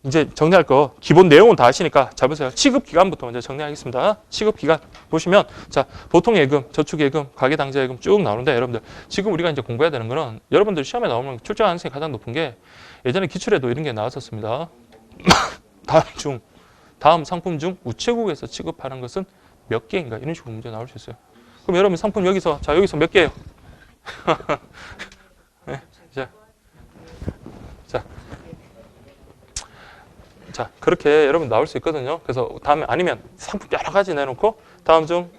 이제 정리할 거 기본 내용은 다 아시니까 잘 보세요. 취급 기간부터 먼저 정리하겠습니다. 취급 기간 보시면 자, 보통 예금, 저축 예금, 가계 당좌 예금 쭉 나오는데 여러분들 지금 우리가 이제 공부해야 되는 거는 여러분들 시험에 나오는 출제 가능성이 가장 높은 게 예전에 기출에도 이런 게 나왔었습니다. 다음 상품 중 우체국에서 취급하는 것은 몇 개인가 이런 식으로 문제 나올 수 있어요. 그럼 여러분 상품 여기서 몇 개예요? 네, 자, 그렇게 여러분 나올 수 있거든요. 그래서 다음에 아니면 상품 여러 가지 내놓고 다음 중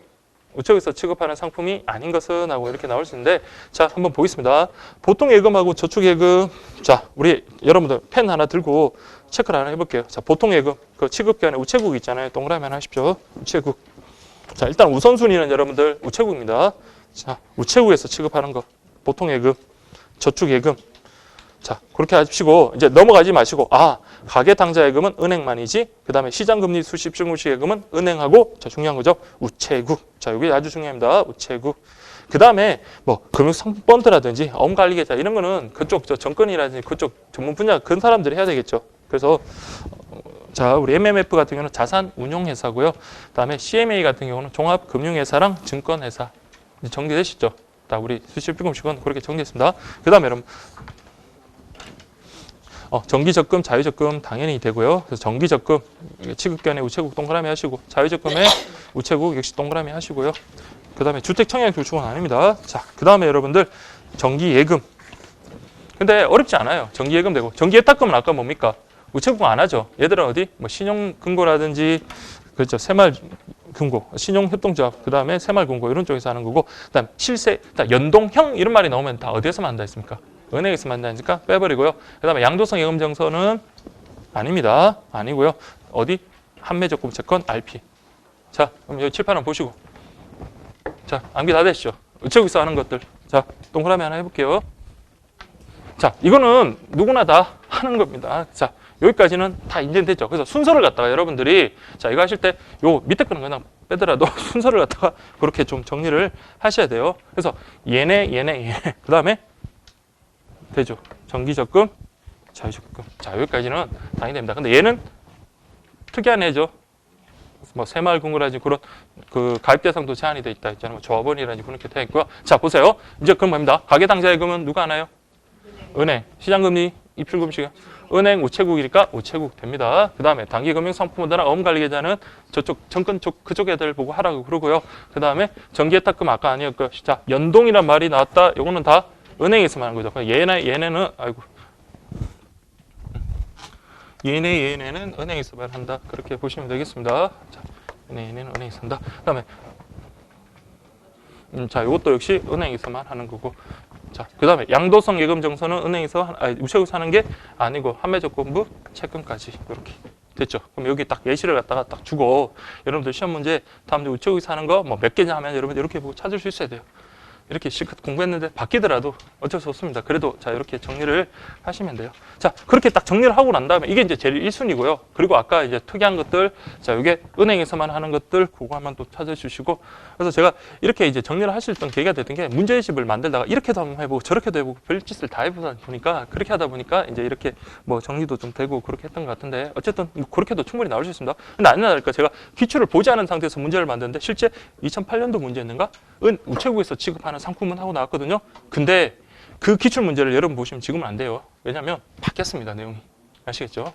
우체국에서 취급하는 상품이 아닌 것은 하고 이렇게 나올 수 있는데 자, 한번 보겠습니다. 보통 예금하고 저축 예금 자, 우리 여러분들 펜 하나 들고 체크를 하나 해볼게요. 자, 보통 예금 그 취급기관에 우체국 있잖아요. 동그라미 하나 하십시오. 우체국. 자, 일단 우선순위는 여러분들 우체국입니다. 자, 우체국에서 취급하는 거 보통 예금, 저축 예금. 자, 그렇게 하십시고 이제 넘어가지 마시고 가계 당좌 예금은 은행만이지 그 다음에 시장금리 수시 입출금식 예금은 은행하고 자, 중요한 거죠. 우체국. 자, 이게 아주 중요합니다. 우체국. 그 다음에 뭐 금융상품펀드라든지 어음관리계좌 이런 거는 그쪽 정권이라든지 그쪽 전문 분야 그 사람들이 해야 되겠죠. 그래서 자, 우리 MMF 같은 경우는 자산운용회사고요. 그 다음에 CMA 같은 경우는 종합금융회사랑 증권회사. 이제 정리되시죠? 다 우리 수시 입출금식은 그렇게 정리했습니다. 그 다음에 여러분 정기적금, 자유적금 당연히 되고요. 그래서 정기적금 취급기관에 우체국 동그라미 하시고 자유적금에 우체국 역시 동그라미 하시고요. 그 다음에 주택청약저축은 아닙니다. 자, 그 다음에 여러분들 정기예금. 근데 어렵지 않아요. 정기예금 되고 정기예탁금은 아까 뭡니까? 우체국은 안 하죠. 얘들은 어디? 뭐 신용금고라든지 그렇죠. 새마을금고, 신용협동조합, 그 다음에 새마을금고 이런 쪽에서 하는 거고, 그다음 실세, 연동형 이런 말이 나오면 다 어디에서 만다 했습니까? 은행에서 만나니까 빼버리고요. 그 다음에 양도성 예금정서는 아닙니다. 아니고요. 어디? 한매적금 채권 RP. 자, 그럼 여기 칠판을 보시고. 자, 암기 다 되시죠? 우체국에서 하는 것들. 자, 동그라미 하나 해볼게요. 자, 이거는 누구나 다 하는 겁니다. 자, 여기까지는 다 인정됐죠. 그래서 순서를 갖다가 여러분들이 자, 이거 하실 때 요 밑에 거는 그냥 빼더라도 순서를 갖다가 그렇게 좀 정리를 하셔야 돼요. 그래서 얘네. 그 다음에 되죠. 정기적금, 자유적금. 자, 여기까지는 당연히 됩니다. 근데 얘는 특이한 애죠. 뭐 새마을금고라든지 그런 그 가입 대상도 제한이 돼 있다 했잖아요. 뭐 조합원이라든지 그렇게 되어 있고요. 자, 보세요. 이제 그럼 뭡니다? 가계당좌예금은 누가 하나요? 은행. 시장금리, 입출금식. 은행, 우체국이니까 우체국 됩니다. 그 다음에 단기금융상품보다는 어음관리계좌는 저쪽 정권 쪽 그쪽 애들 보고 하라고 그러고요. 그 다음에 정기예탁금 아까 아니었고, 자, 연동이란 말이 나왔다. 요거는 다 은행에서만 하는 거죠. 얘네는 얘네는 은행에서만 한다. 그렇게 보시면 되겠습니다. 자, 얘네는 은행에서 한다. 그다음에 자, 이것도 역시 은행에서만 하는 거고. 자, 그 다음에 양도성 예금 정서는 은행에서, 우체국에서 하는 게 아니고 판매조건부 채권까지 이렇게 됐죠. 그럼 여기 딱 예시를 갖다가 딱 주고 여러분들 시험 문제 다음 주 우체국에서 하는 거 뭐 몇 개냐 하면 여러분들 이렇게 보고 찾을 수 있어야 돼요. 이렇게 실컷 공부했는데 바뀌더라도 어쩔 수 없습니다. 그래도 자 이렇게 정리를 하시면 돼요. 자 그렇게 딱 정리를 하고 난 다음에 이게 이제 제일 1순위고요. 그리고 아까 이제 특이한 것들 자 이게 은행에서만 하는 것들 그거 한번 또 찾아주시고 그래서 제가 이렇게 이제 정리를 하실 던 계기가 됐던 게 문제집을 만들다가 이렇게도 한번 해보고 저렇게도 해보고 별짓을 다 해보다 보니까 그렇게 하다 보니까 이제 이렇게 뭐 정리도 좀 되고 그렇게 했던 것 같은데 어쨌든 그렇게도 충분히 나올 수 있습니다. 근데 아니나 다를까 제가 기출을 보지 않은 상태에서 문제를 만드는데 실제 2008년도 문제였는가? 우체국에서 취급하는 상품은 하고 나왔거든요. 근데 그 기출 문제를 여러분 보시면 지금은 안 돼요. 왜냐면 바뀌었습니다, 내용이. 아시겠죠?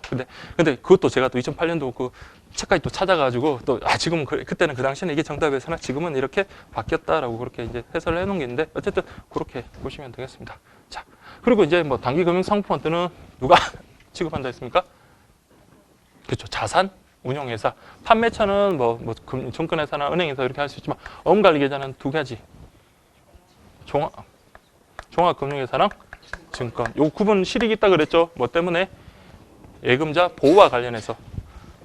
근데 그것도 제가 또 2008년도 그 책까지 또 찾아가지고 또 지금은 그때는 그 당시에는 이게 정답이었으나 지금은 이렇게 바뀌었다라고 그렇게 이제 해설을 해놓은 게 있는데 어쨌든 그렇게 보시면 되겠습니다. 자, 그리고 이제 뭐 단기 금융 상품한테는 누가 취급한다 했습니까? 그렇죠. 자산 운용회사, 판매처는 뭐 증권회사나 은행에서 이렇게 할 수 있지만 어음관리계좌는 두 가지. 종합금융회사랑 증권. 요 구분 실익이 있다 그랬죠. 뭐 때문에 예금자 보호와 관련해서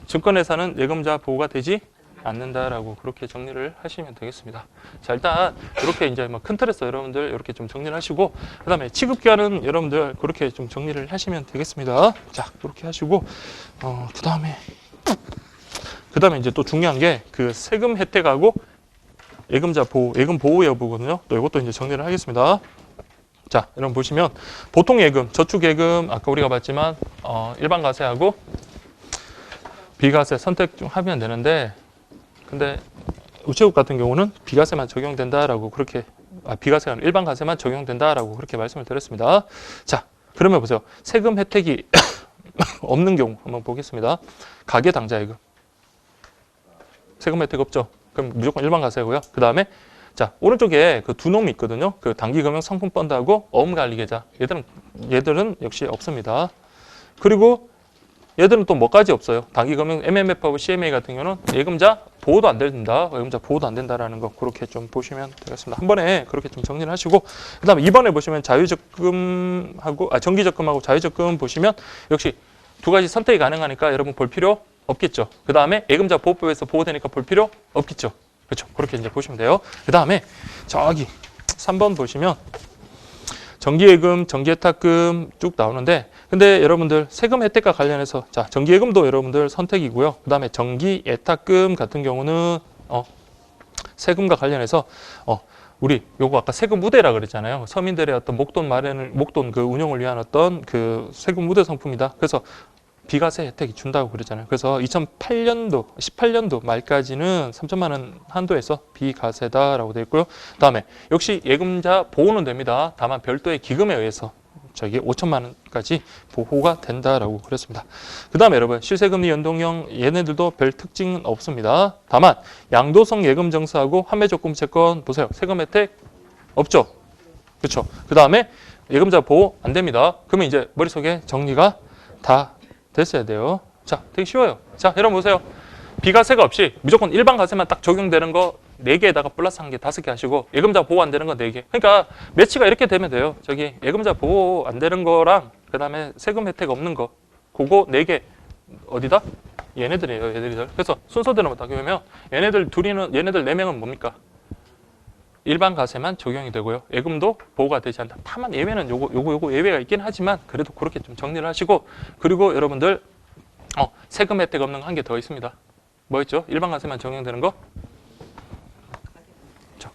증권회사는 예금자 보호가 되지 않는다라고 그렇게 정리를 하시면 되겠습니다. 자 일단 이렇게 이제 뭐 큰 틀에서 여러분들 이렇게 좀 정리를 하시고 그다음에 취급기한은 여러분들 그렇게 좀 정리를 하시면 되겠습니다. 자 그렇게 하시고 그다음에 이제 또 중요한 게 그 세금 혜택하고 예금자 보호, 예금 보호 여부거든요. 또 이것도 이제 정리를 하겠습니다. 자, 여러분 보시면 보통 예금, 저축 예금 아까 우리가 봤지만 일반 가세하고 비과세 선택 중 하면 되는데 근데 우체국 같은 경우는 비과세만 적용된다라고 그렇게 비과세가 아니라 일반 가세만 적용된다라고 그렇게 말씀을 드렸습니다. 자, 그러면 보세요. 세금 혜택이 없는 경우 한번 보겠습니다. 가계 당좌 예금. 세금 혜택 없죠. 그럼 무조건 일반 가세고요. 그 다음에 자 오른쪽에 그 두 놈이 있거든요. 그 단기금융 상품 펀드하고 어음관리계좌. 얘들은 역시 없습니다. 그리고 얘들은 또 뭐까지 없어요. 단기금융 MMF하고 CMA 같은 경우는 예금자 보호도 안 된다. 예금자 보호도 안 된다라는 거 그렇게 좀 보시면 되겠습니다. 한 번에 그렇게 좀 정리를 하시고 그다음에 이번에 보시면 자유적금하고 정기적금하고 자유적금 보시면 역시 두 가지 선택이 가능하니까 여러분 볼 필요 없겠죠. 그 다음에 예금자 보호법에서 보호되니까 볼 필요 없겠죠. 그렇죠. 그렇게 이제 보시면 돼요. 그 다음에 저기 3번 보시면 정기예금, 정기예탁금 쭉 나오는데 근데 여러분들 세금 혜택과 관련해서 자 정기예금도 여러분들 선택이고요. 그 다음에 정기예탁금 같은 경우는 세금과 관련해서 우리 요거 아까 세금 우대라 그랬잖아요. 서민들의 어떤 목돈 그 운영을 위한 어떤 그 세금 우대 상품이다. 그래서 비과세 혜택이 준다고 그러잖아요. 그래서 18년도 말까지는 3천만 원 한도에서 비과세다라고 되어 있고요. 그다음에 역시 예금자 보호는 됩니다. 다만 별도의 기금에 의해서 저기 5천만 원까지 보호가 된다라고 그랬습니다. 그다음에 여러분 실세금리 연동형 얘네들도 별 특징은 없습니다. 다만 양도성 예금 정서하고 환매조건 채권 보세요. 세금 혜택 없죠. 그렇죠. 그다음에 예금자 보호 안 됩니다. 그러면 이제 머릿속에 정리가 다 됐어야 돼요. 자, 되게 쉬워요. 자, 여러분 보세요. 비과세가 없이 무조건 일반 과세만 딱 적용되는 거 4개에다가 플러스 1개, 5개 하시고 예금자 보호 안 되는 거 4개. 그러니까 매치가 이렇게 되면 돼요. 저기 예금자 보호 안 되는 거랑 그다음에 세금 혜택 없는 거 그거 4개 어디다? 얘네들이에요. 얘네들. 그래서 순서대로 어떻게 보면 얘네들 4명은 뭡니까? 일반 과세만 적용이 되고요. 예금도 보호가 되지 않는다. 다만 예외는 요거 예외가 있긴 하지만 그래도 그렇게 좀 정리를 하시고 그리고 여러분들 세금 혜택 없는 거 한 개 더 있습니다. 뭐였죠? 일반 과세만 적용되는 거?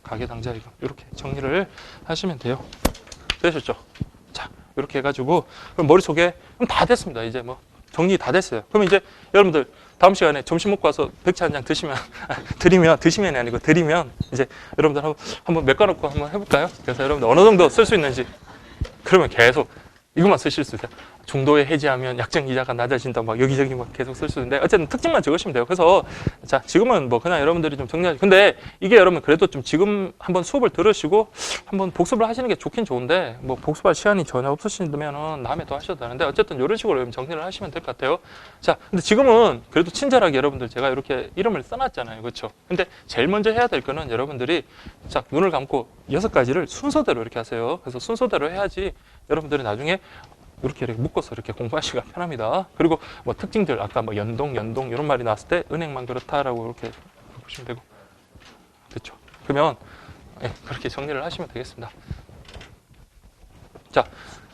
가계 당좌 예금 이렇게 정리를 하시면 돼요. 되셨죠? 자, 이렇게 해가지고 그럼 머릿속에 그럼 다 됐습니다. 이제 뭐 정리 다 됐어요. 그럼 이제 여러분들 다음 시간에 점심 먹고 와서 백차 한 장 드시면이 아니고 드리면 이제 여러분들 한번 메꿔놓고 한번 해볼까요? 그래서 여러분들 어느 정도 쓸 수 있는지 그러면 계속 이것만 쓰실 수 있어요. 중도에 해지하면 약정 이자가 낮아진다. 막 여기저기 막 계속 쓸 수 있는데 어쨌든 특징만 적으시면 돼요. 그래서 자, 지금은 뭐 그냥 여러분들이 좀 정리하지. 근데 이게 여러분 그래도 좀 지금 한번 수업을 들으시고 한번 복습을 하시는 게 좋긴 좋은데 뭐 복습할 시간이 전혀 없으시면은 다음에 또 하셔도 되는데 어쨌든 이런 식으로 여러분 정리를 하시면 될 것 같아요. 자, 근데 지금은 그래도 친절하게 여러분들 제가 이렇게 이름을 써놨잖아요. 그렇죠? 근데 제일 먼저 해야 될 거는 여러분들이 자, 눈을 감고 6가지를 순서대로 이렇게 하세요. 그래서 순서대로 해야지 여러분들이 나중에 이렇게 묶어서 이렇게 공부하시기가 편합니다. 그리고 뭐 특징들 아까 뭐 연동 이런 말이 나왔을 때 은행만 그렇다라고 이렇게 보시면 되고 그렇죠. 그러면 네, 그렇게 정리를 하시면 되겠습니다. 자,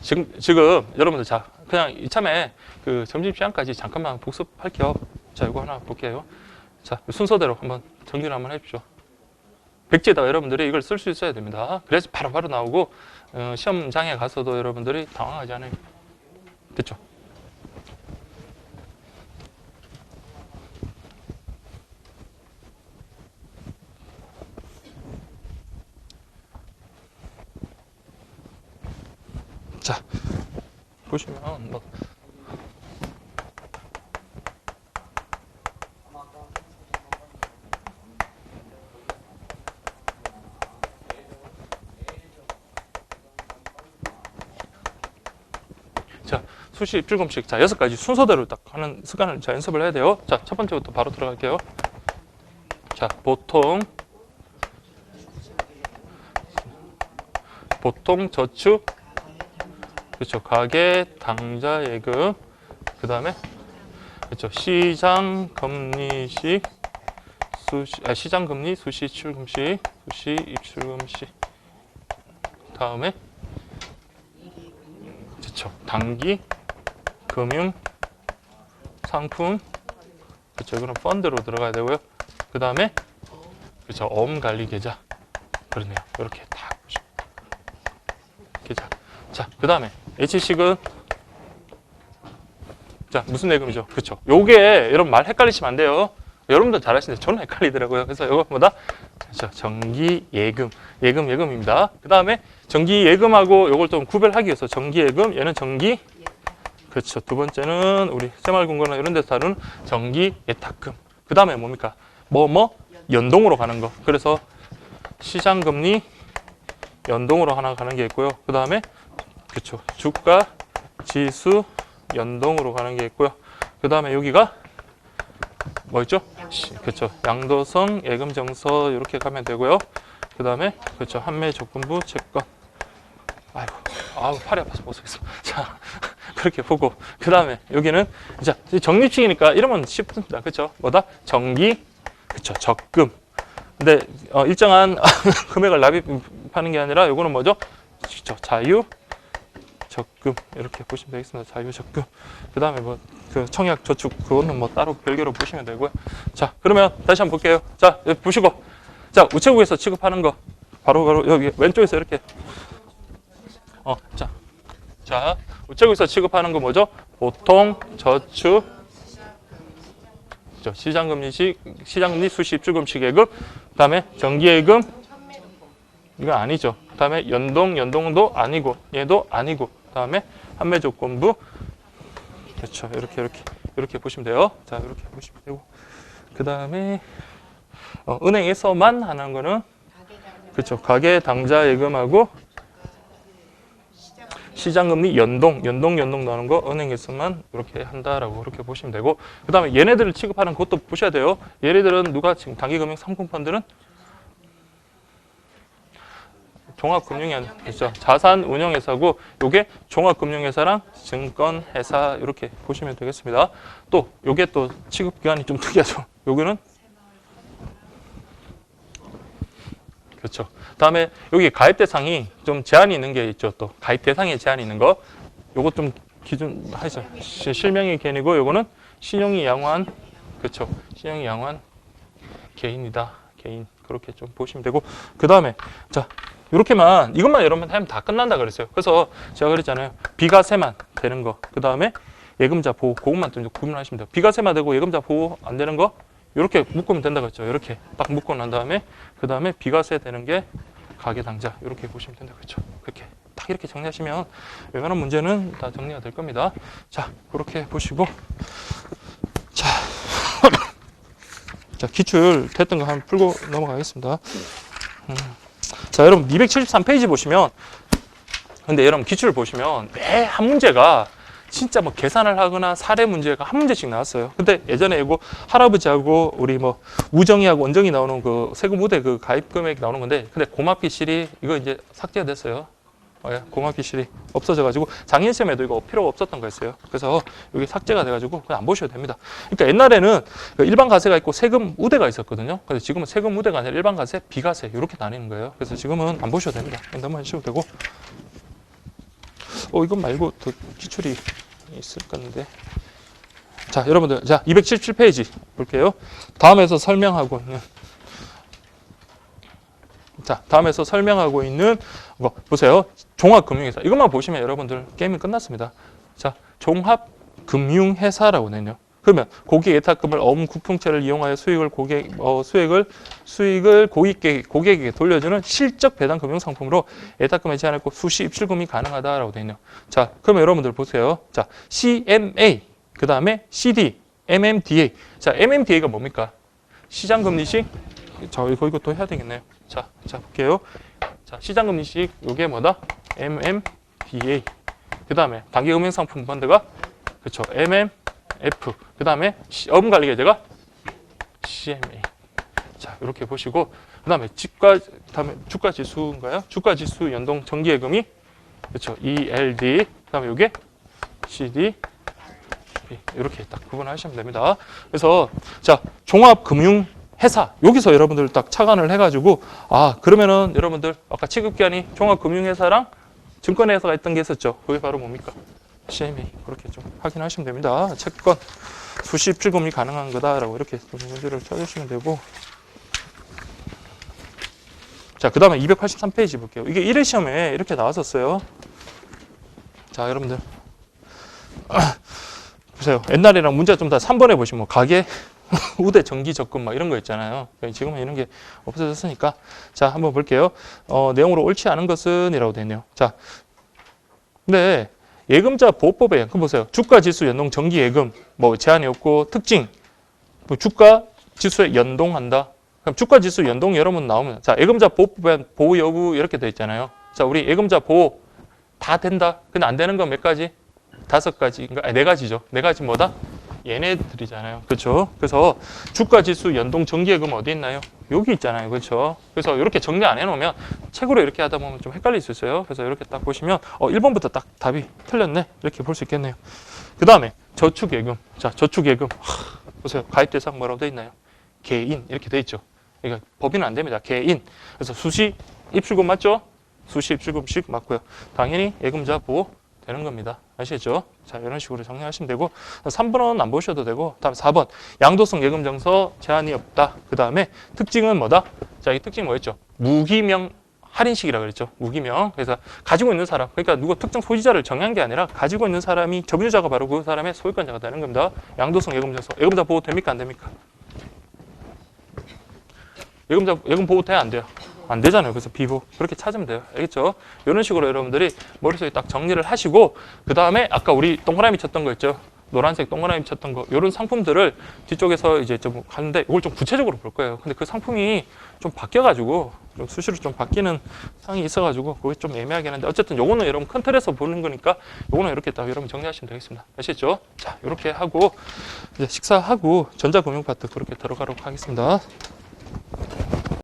지금 여러분들 자 그냥 이참에 그 점심시간까지 잠깐만 복습할 겸 자 이거 하나 볼게요. 자 순서대로 한번 정리를 한번 해주십시오. 백지에다가 여러분들이 이걸 쓸 수 있어야 됩니다. 그래서 바로바로 나오고 시험장에 가서도 여러분들이 당황하지 않아요. 됐죠? 자, 보시면 뭐 자, 수시 입출금식 자 6가지 순서대로 딱 하는 습관을 자 연습을 해야 돼요. 자, 첫 번째부터 바로 들어갈게요. 자, 보통 저축 그렇죠. 가계 당좌 예금 그다음에 그렇죠. 시장 금리식 시장 금리 수시 출금식 수시 입출금식 다음에 그렇죠. 단기 금융 상품 그렇죠. 이거는 펀드로 들어가야 되고요. 그 다음에 그렇죠. 어음 관리 계좌 그러네요. 이렇게 딱 보시면 계좌. 자, 그 다음에 H식은 자 무슨 예금이죠? 그렇죠. 요게 여러분 말 헷갈리시면 안 돼요. 여러분들 잘 아시는데 저는 헷갈리더라고요. 그래서 이것보다 그렇죠. 정기 예금입니다. 그 다음에 정기 예금하고 요걸 좀 구별하기 위해서 정기 예금 얘는 정기 그렇죠. 두 번째는 우리 새마을금고나 이런 데서 다루는 정기 예탁금. 그 다음에 뭡니까? 연동으로 가는 거. 그래서 시장금리 연동으로 하나 가는 게 있고요. 그 다음에 그렇죠. 주가 지수 연동으로 가는 게 있고요. 그 다음에 여기가 뭐였죠? 그렇죠. 양도성 예금 정서 이렇게 가면 되고요. 그 다음에 그렇죠. 판매 조건부 채권. 아이고, 팔이 아파서 못 쓰겠어. 자, 그렇게 보고 그 다음에 여기는 자 적립식이니까 이러면 쉽습니다. 그렇죠? 뭐다? 정기 그렇죠. 적금. 근데 일정한 금액을 납입하는 게 아니라 이거는 뭐죠? 그렇죠. 자유 적금 이렇게 보시면 되겠습니다. 자유 적금. 그 다음에 뭐 그 청약 저축 그거는 뭐 따로 별개로 보시면 되고요. 자, 그러면 다시 한번 볼게요. 자, 여기 보시고 자 우체국에서 취급하는 거 바로 여기 왼쪽에서 이렇게 자 우체국에서 취급하는 거 뭐죠? 보통 저축 시장금리식 시장금리 수시 입출금식 예금 그다음에 정기예금 이거 아니죠. 그다음에 연동도 아니고 얘도 아니고 그다음에 판매조건부 그렇죠. 이렇게 보시면 돼요. 자 이렇게 보시면 되고 그다음에 은행에서만 하는 거는 그렇죠. 가계 당좌 예금하고 시장금리 연동 나오는 거 은행에서만 이렇게 한다라고 그렇게 보시면 되고 그 다음에 얘네들을 취급하는 것도 보셔야 돼요. 얘네들은 누가 지금 단기금융 상품펀드는 종합금융회사 그렇죠. 자산운용회사고 요게 종합금융회사랑 증권회사 이렇게 보시면 되겠습니다. 또 요게 또 취급기관이 좀 특이하죠. 요거는 그렇죠. 다음에 여기 가입 대상이 좀 제한이 있는 게 있죠. 또 가입 대상에 제한이 있는 거. 요거 좀 기준 하죠. 실명이 개인이고 요거는 신용이 양호한 그렇죠. 신용이 양호한 개인이다. 개인 그렇게 좀 보시면 되고 그 다음에 자 이렇게만 이것만 여러분 하면 다 끝난다 그랬어요. 그래서 제가 그랬잖아요. 비과세만 되는 거. 그 다음에 예금자 보호 그것만 좀 구분하시면 돼요. 비과세만 되고 예금자 보호 안 되는 거 이렇게 묶으면 된다 그랬죠. 이렇게 딱 묶고 난 다음에 그 다음에 비과세 되는 게 가계 당좌 이렇게 보시면 된다 그랬죠. 그렇게 딱 이렇게 정리하시면 웬만한 문제는 다 정리가 될 겁니다. 자, 그렇게 보시고 자, 자 기출 됐던 거 한번 풀고 넘어가겠습니다. 자, 여러분 273페이지 보시면 근데 여러분 기출을 보시면 매 한 문제가 진짜 뭐 계산을 하거나 사례 문제가 한 문제씩 나왔어요. 근데 예전에 이거 할아버지하고 우리 뭐 우정이하고 원정이 나오는 그 세금 우대 그 가입 금액 나오는 건데 근데 고맙기실이 이거 이제 삭제가 됐어요. 고맙기실이 없어져가지고 작년 시험에도 이거 필요가 없었던 거였어요. 그래서 여기 삭제가 돼가지고 그냥 안 보셔도 됩니다. 그러니까 옛날에는 일반 과세가 있고 세금 우대가 있었거든요. 근데 지금은 세금 우대가 아니라 일반 과세, 비과세 이렇게 나뉘는 거예요. 그래서 지금은 안 보셔도 됩니다. 넘어가셔도 되고. 이건 말고 더 기출이 있을 건데. 자, 여러분들, 자 277페이지 볼게요. 다음에서 설명하고 있는. 자, 다음에서 설명하고 있는 거 보세요. 종합금융회사. 이것만 보시면 여러분들 게임이 끝났습니다. 자, 종합금융회사라고 내요. 그러면 고객 예탁금을 구풍채를 이용하여 수익을 고객에게 돌려주는 실적 배당 금융 상품으로 예탁금에 제한 없고 수시 입출금이 가능하다라고 되어 있네요. 자, 그러면 여러분들 보세요. 자, CMA, 그 다음에 CD, MMDA. 자, MMDA가 뭡니까? 시장금리식. 자, 이것도 해야 되겠네요. 자, 볼게요. 자, 시장금리식, 요게 뭐다? MMDA. 그 다음에 단기금융상품 펀드가, 그쵸, MMF. 그 다음에 어금관리계제가 CMA. 자, 이렇게 보시고, 그 다음에 주가지수인가요? 주가지수 연동 정기예금이, 그쵸, ELD. 그 다음에 요게 CD. 이렇게 딱 구분하시면 됩니다. 그래서, 자, 종합금융회사. 여기서 여러분들 딱 착안을 해가지고, 그러면은 여러분들 아까 취급기한이 종합금융회사랑 증권회사가 있던 게 있었죠. 그게 바로 뭡니까? CMA. 그렇게 좀 확인하시면 됩니다. 채권 수시 입출금이 가능한 거다라고 이렇게 문제를 찾으시면 되고. 자, 그 다음에 283페이지 볼게요. 이게 1회 시험에 이렇게 나왔었어요. 자, 여러분들. 보세요. 옛날이랑 문제가 좀 다 3번에 보시면 뭐 가계, 우대, 정기, 적금 막 이런 거 있잖아요. 지금은 이런 게 없어졌으니까. 자, 한번 볼게요. 내용으로 옳지 않은 것은 이라고 되어 있네요. 자, 근데 예금자 보호법에 그 보세요. 주가 지수 연동 정기 예금 뭐 제한이 없고 특징 뭐 주가 지수에 연동한다. 그럼 주가 지수 연동 여러 번 나오면 자, 예금자 보호법에 보호 여부 이렇게 돼 있잖아요. 자, 우리 예금자 보호 다 된다. 근데 안 되는 건 몇 가지? 5가지인가? 4가지죠. 4가지 뭐다? 얘네들이잖아요. 그렇죠? 그래서 주가 지수 연동 정기예금 어디 있나요? 여기 있잖아요. 그렇죠? 그래서 이렇게 정리 안 해놓으면 책으로 이렇게 하다 보면 좀 헷갈릴 수 있어요. 그래서 이렇게 딱 보시면 1번부터 딱 답이 틀렸네. 이렇게 볼 수 있겠네요. 그 다음에 저축예금. 자, 저축예금. 보세요. 가입 대상 뭐라고 돼 있나요? 개인. 이렇게 돼 있죠. 그러니까 법인은 안 됩니다. 개인. 그래서 수시 입출금 맞죠? 수시 입출금식 맞고요. 당연히 예금자 보호 되는 겁니다. 아시겠죠? 자, 이런 식으로 정리하시면 되고 3번은 안 보셔도 되고 다음 4번 양도성 예금 정서 제한이 없다. 그 다음에 특징은 뭐다? 자, 이 특징이 뭐였죠? 무기명 할인식이라고 그랬죠. 무기명. 그래서 가지고 있는 사람, 그러니까 누구 특정 소지자를 정한 게 아니라 가지고 있는 사람이 점유자가 바로 그 사람의 소유권자가 되는 겁니다. 양도성 예금 정서. 예금자 보호 됩니까? 안 됩니까? 예금 보호 돼? 안 돼요? 안 되잖아요. 그래서 비보 그렇게 찾으면 돼요. 알겠죠? 이런 식으로 여러분들이 머릿속에 딱 정리를 하시고 그 다음에 아까 우리 동그라미 쳤던 거 있죠? 노란색 동그라미 쳤던 거 이런 상품들을 뒤쪽에서 이제 좀 가는데 이걸 좀 구체적으로 볼 거예요. 근데 그 상품이 좀 바뀌어가지고 좀 수시로 좀 바뀌는 상황이 있어가지고 그게 좀 애매하긴 한데 어쨌든 요거는 여러분 큰 틀에서 보는 거니까 요거는 이렇게 딱 여러분 정리하시면 되겠습니다. 아시겠죠? 자, 이렇게 하고 이제 식사하고 전자금융 파트 그렇게 들어가도록 하겠습니다.